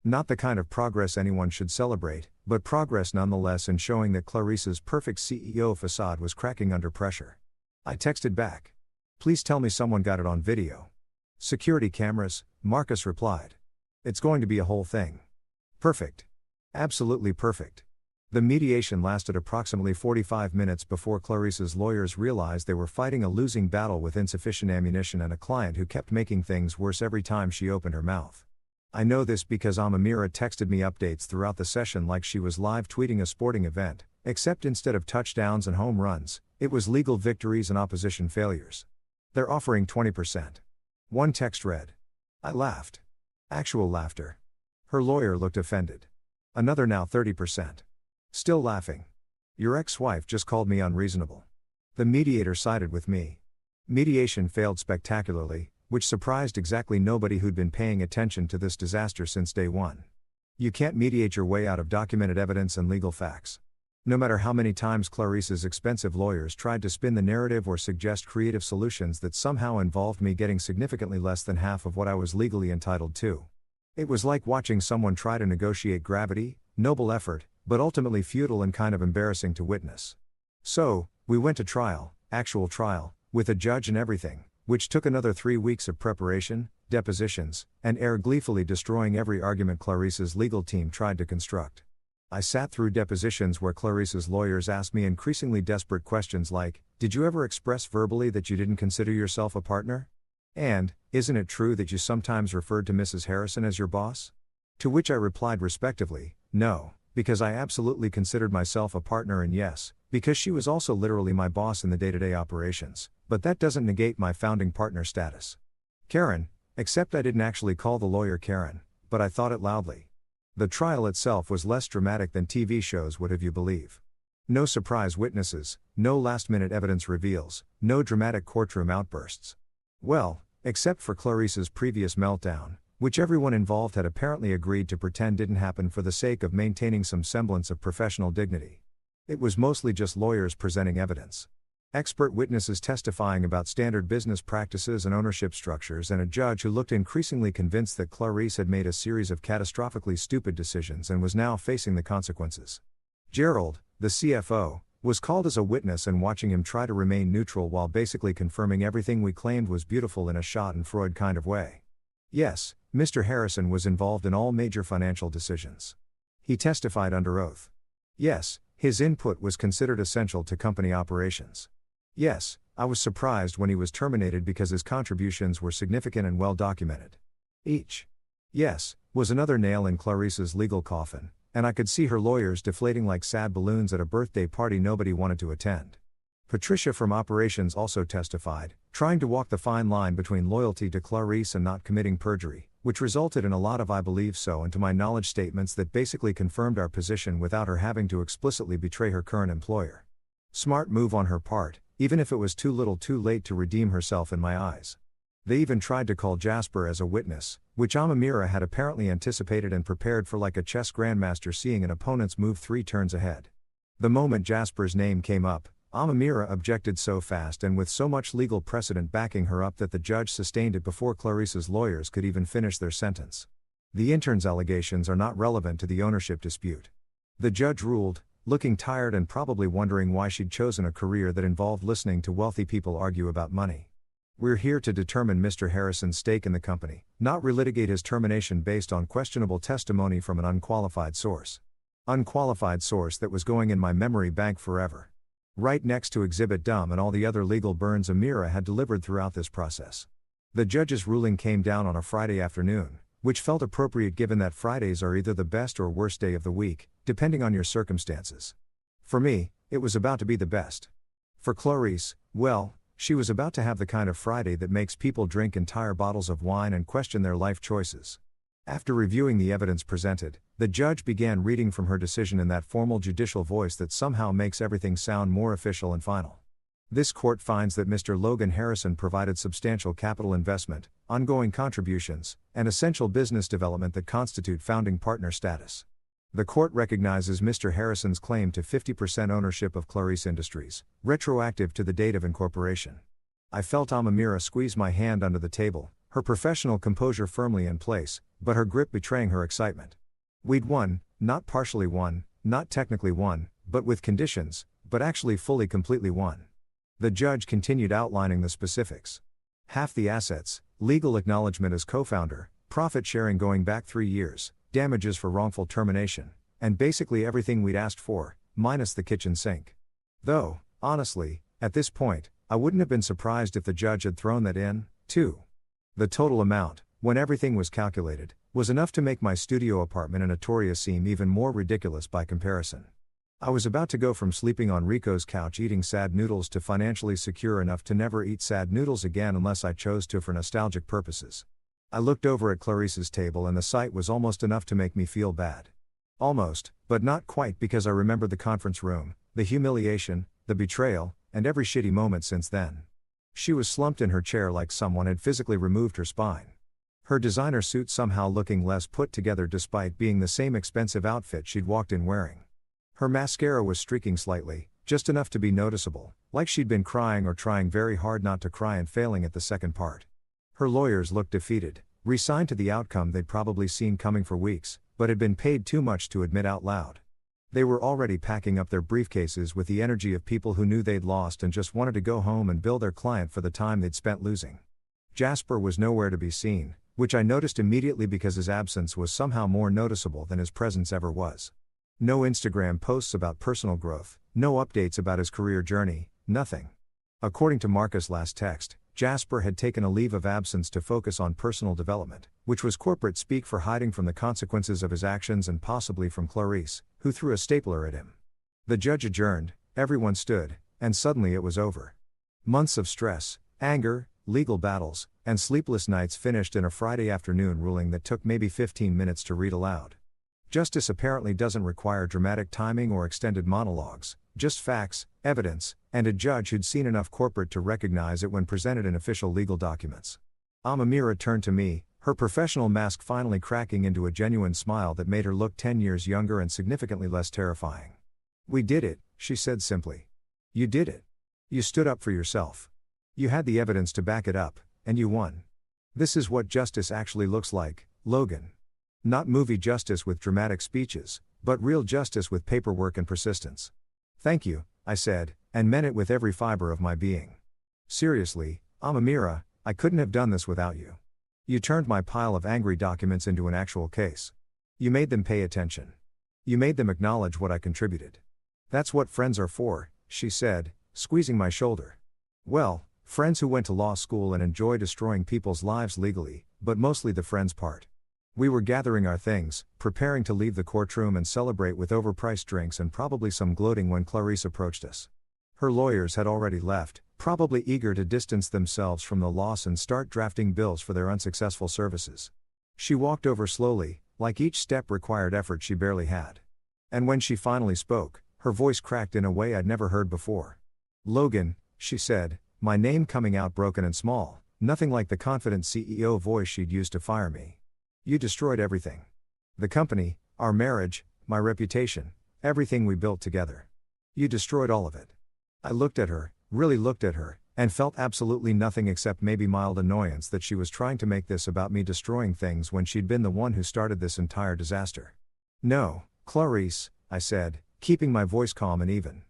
Not the kind of progress anyone should celebrate, but progress nonetheless in showing that Clarice's perfect CEO facade was cracking under pressure. I texted back. "Please tell me someone got it on video." Security cameras, Marcus replied. It's going to be a whole thing. Perfect. Absolutely perfect. The mediation lasted approximately 45 minutes before Clarice's lawyers realized they were fighting a losing battle with insufficient ammunition and a client who kept making things worse every time she opened her mouth. I know this because Amamira texted me updates throughout the session like she was live tweeting a sporting event, except instead of touchdowns and home runs, it was legal victories and opposition failures. They're offering 20%. One text read. I laughed. Actual laughter. Her lawyer looked offended. Another now 30%. Still laughing. Your ex-wife just called me unreasonable. The mediator sided with me. Mediation failed spectacularly, which surprised exactly nobody who'd been paying attention to this disaster since day one. You can't mediate your way out of documented evidence and legal facts. No matter how many times Clarice's expensive lawyers tried to spin the narrative or suggest creative solutions that somehow involved me getting significantly less than half of what I was legally entitled to. It was like watching someone try to negotiate gravity, noble effort, but ultimately futile and kind of embarrassing to witness. So, we went to trial, actual trial, with a judge and everything, which took another 3 weeks of preparation, depositions, and gleefully destroying every argument Clarice's legal team tried to construct. I sat through depositions where Clarice's lawyers asked me increasingly desperate questions like, did you ever express verbally that you didn't consider yourself a partner? And, isn't it true that you sometimes referred to Mrs. Harrison as your boss? To which I replied respectively, no, because I absolutely considered myself a partner, and yes, because she was also literally my boss in the day-to-day operations, but that doesn't negate my founding partner status. Karen, except I didn't actually call the lawyer Karen, but I thought it loudly. The trial itself was less dramatic than TV shows would have you believe. No surprise witnesses, no last-minute evidence reveals, no dramatic courtroom outbursts. Well, except for Clarice's previous meltdown, which everyone involved had apparently agreed to pretend didn't happen for the sake of maintaining some semblance of professional dignity. It was mostly just lawyers presenting evidence. Expert witnesses testifying about standard business practices and ownership structures, and a judge who looked increasingly convinced that Clarice had made a series of catastrophically stupid decisions and was now facing the consequences. Gerald, the CFO, was called as a witness, and watching him try to remain neutral while basically confirming everything we claimed was beautiful in a Schadenfreude kind of way. Yes, Mr. Harrison was involved in all major financial decisions. He testified under oath. Yes, his input was considered essential to company operations. Yes, I was surprised when he was terminated because his contributions were significant and well documented. Each. Yes, was another nail in Clarice's legal coffin, and I could see her lawyers deflating like sad balloons at a birthday party nobody wanted to attend. Patricia from operations also testified, trying to walk the fine line between loyalty to Clarice and not committing perjury, which resulted in a lot of "I believe so" and to my knowledge statements that basically confirmed our position without her having to explicitly betray her current employer. Smart move on her part, even if it was too little too late to redeem herself in my eyes. They even tried to call Jasper as a witness, which Amamira had apparently anticipated and prepared for like a chess grandmaster seeing an opponent's move 3 turns ahead. The moment Jasper's name came up, Amamira objected so fast and with so much legal precedent backing her up that the judge sustained it before Clarice's lawyers could even finish their sentence. The intern's allegations are not relevant to the ownership dispute. The judge ruled, looking tired and probably wondering why she'd chosen a career that involved listening to wealthy people argue about money. We're here to determine Mr. Harrison's stake in the company, not relitigate his termination based on questionable testimony from an unqualified source. Unqualified source that was going in my memory bank forever. Right next to Exhibit Dumb and all the other legal burns Amira had delivered throughout this process. The judge's ruling came down on a Friday afternoon, which felt appropriate given that Fridays are either the best or worst day of the week, depending on your circumstances. For me, it was about to be the best. For Clarice, well, she was about to have the kind of Friday that makes people drink entire bottles of wine and question their life choices. After reviewing the evidence presented, the judge began reading from her decision in that formal judicial voice that somehow makes everything sound more official and final. This court finds that Mr. Logan Harrison provided substantial capital investment, ongoing contributions, and essential business development that constitute founding partner status. The court recognizes Mr. Harrison's claim to 50% ownership of Clarice Industries, retroactive to the date of incorporation. I felt Amamira squeeze my hand under the table, her professional composure firmly in place, but her grip betraying her excitement. We'd won, not partially won, not technically won, but with conditions, but actually fully completely won. The judge continued outlining the specifics. Half the assets, legal acknowledgement as co-founder, profit sharing going back 3 years, damages for wrongful termination, and basically everything we'd asked for, minus the kitchen sink. Though, honestly, at this point, I wouldn't have been surprised if the judge had thrown that in, too. The total amount, when everything was calculated, was enough to make my studio apartment in Atoria seem even more ridiculous by comparison. I was about to go from sleeping on Rico's couch eating sad noodles to financially secure enough to never eat sad noodles again unless I chose to for nostalgic purposes. I looked over at Clarice's table and the sight was almost enough to make me feel bad. Almost, but not quite, because I remembered the conference room, the humiliation, the betrayal, and every shitty moment since then. She was slumped in her chair like someone had physically removed her spine. Her designer suit somehow looking less put together despite being the same expensive outfit she'd walked in wearing. Her mascara was streaking slightly, just enough to be noticeable, like she'd been crying or trying very hard not to cry and failing at the second part. Her lawyers looked defeated, resigned to the outcome they'd probably seen coming for weeks, but had been paid too much to admit out loud. They were already packing up their briefcases with the energy of people who knew they'd lost and just wanted to go home and bill their client for the time they'd spent losing. Jasper was nowhere to be seen, which I noticed immediately because his absence was somehow more noticeable than his presence ever was. No Instagram posts about personal growth, no updates about his career journey, nothing. According to Marcus' last text, Jasper had taken a leave of absence to focus on personal development, which was corporate speak for hiding from the consequences of his actions and possibly from Clarice, who threw a stapler at him. The judge adjourned, everyone stood, and suddenly it was over. Months of stress, anger, legal battles, and sleepless nights finished in a Friday afternoon ruling that took maybe 15 minutes to read aloud. Justice apparently doesn't require dramatic timing or extended monologues, just facts, evidence, and a judge who'd seen enough corporate to recognize it when presented in official legal documents. Amamira turned to me, her professional mask finally cracking into a genuine smile that made her look 10 years younger and significantly less terrifying. "We did it," she said simply. "You did it. You stood up for yourself. You had the evidence to back it up, and you won. This is what justice actually looks like, Logan. Not movie justice with dramatic speeches, but real justice with paperwork and persistence." "Thank you," I said, and meant it with every fiber of my being. "Seriously, Amamira, I couldn't have done this without you. You turned my pile of angry documents into an actual case. You made them pay attention. You made them acknowledge what I contributed. That's what friends are for," she said, squeezing my shoulder. "Well, friends who went to law school and enjoy destroying people's lives legally, but mostly the friends part." We were gathering our things, preparing to leave the courtroom and celebrate with overpriced drinks and probably some gloating when Clarice approached us. Her lawyers had already left, probably eager to distance themselves from the loss and start drafting bills for their unsuccessful services. She walked over slowly, like each step required effort she barely had. And when she finally spoke, her voice cracked in a way I'd never heard before. "Logan," she said, my name coming out broken and small, nothing like the confident CEO voice she'd used to fire me. "You destroyed everything. The company, our marriage, my reputation, everything we built together. You destroyed all of it." I looked at her, really looked at her, and felt absolutely nothing except maybe mild annoyance that she was trying to make this about me destroying things when she'd been the one who started this entire disaster. "No, Clarice," I said, keeping my voice calm and even.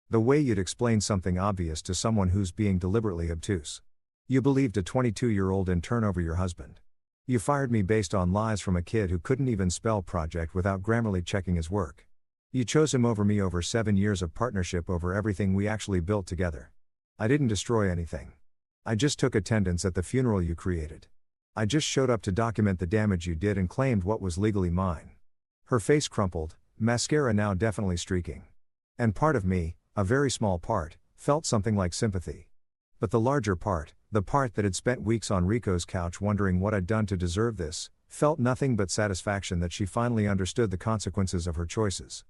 "The way you'd explain something obvious to someone who's being deliberately obtuse. You believed a 22-year-old intern over your husband. You fired me based on lies from a kid who couldn't even spell project without Grammarly checking his work. You chose him over me over 7 years of partnership over everything we actually built together. I didn't destroy anything. I just took attendance at the funeral you created. I just showed up to document the damage you did and claimed what was legally mine." Her face crumpled, mascara now definitely streaking. And part of me, a very small part, felt something like sympathy. But the larger part, the part that had spent weeks on Rico's couch wondering what I'd done to deserve this, felt nothing but satisfaction that she finally understood the consequences of her choices.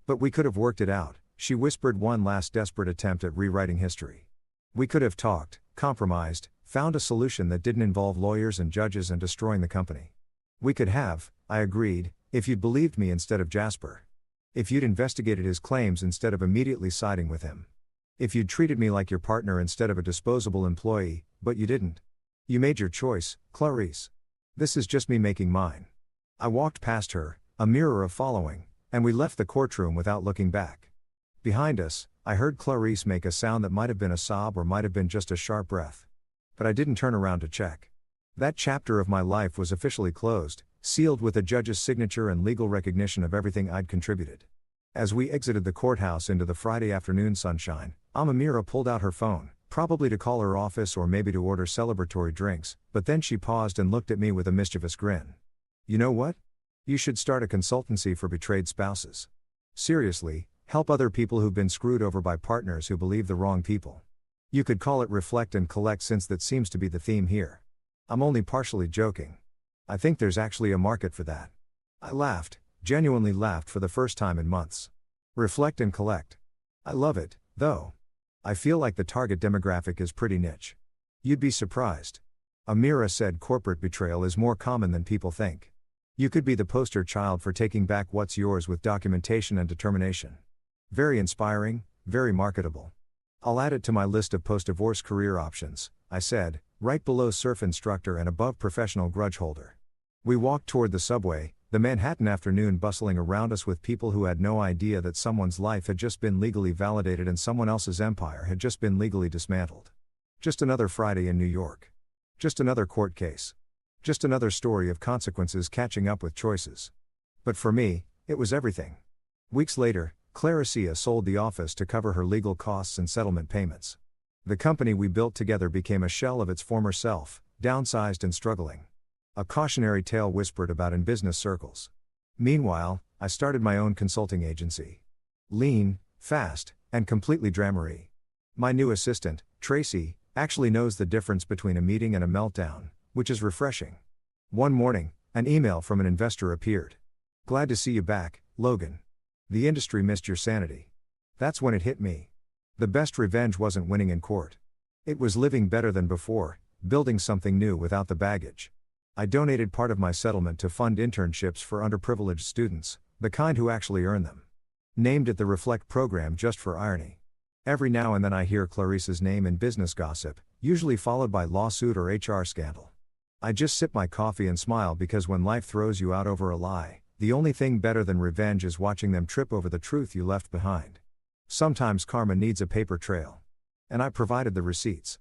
"But we could have worked it out," she whispered, one last desperate attempt at rewriting history. "We could have talked, compromised, found a solution that didn't involve lawyers and judges and destroying the company. We could have," I agreed, "if you'd believed me instead of Jasper. If you'd investigated his claims instead of immediately siding with him. If you'd treated me like your partner instead of a disposable employee, but you didn't. You made your choice, Clarice. This is just me making mine." I walked past her, a mirror of following, and we left the courtroom without looking back. Behind us, I heard Clarice make a sound that might have been a sob or might have been just a sharp breath. But I didn't turn around to check. That chapter of my life was officially closed, sealed with a judge's signature and legal recognition of everything I'd contributed. As we exited the courthouse into the Friday afternoon sunshine, Amira pulled out her phone, probably to call her office or maybe to order celebratory drinks, but then she paused and looked at me with a mischievous grin. "You know what? You should start a consultancy for betrayed spouses. Seriously, help other people who've been screwed over by partners who believe the wrong people. You could call it Reflect and Collect since that seems to be the theme here. I'm only partially joking. I think there's actually a market for that." I laughed, genuinely laughed for the first time in months. Reflect and Collect. I love it, though. I feel like the target demographic is pretty niche. You'd be surprised. Amira said corporate betrayal is more common than people think. You could be the poster child for taking back what's yours with documentation and determination. Very inspiring, very marketable. I'll add it to my list of post-divorce career options, I said, right below surf instructor and above professional grudge holder. We walked toward the subway, the Manhattan afternoon bustling around us with people who had no idea that someone's life had just been legally validated and someone else's empire had just been legally dismantled. Just another Friday in New York. Just another court case. Just another story of consequences catching up with choices. But for me, it was everything. Weeks later, Claricia sold the office to cover her legal costs and settlement payments. The company we built together became a shell of its former self, downsized and struggling. A cautionary tale whispered about in business circles. Meanwhile, I started my own consulting agency. Lean, fast, and completely drama-free. My new assistant, Tracy, actually knows the difference between a meeting and a meltdown, which is refreshing. One morning, an email from an investor appeared. "Glad to see you back, Logan. The industry missed your sanity." That's when it hit me. The best revenge wasn't winning in court. It was living better than before, building something new without the baggage. I donated part of my settlement to fund internships for underprivileged students, the kind who actually earn them. Named it the Reflect program just for irony. Every now and then I hear Clarice's name in business gossip, usually followed by lawsuit or HR scandal. I just sip my coffee and smile because when life throws you out over a lie, the only thing better than revenge is watching them trip over the truth you left behind. Sometimes karma needs a paper trail. And I provided the receipts.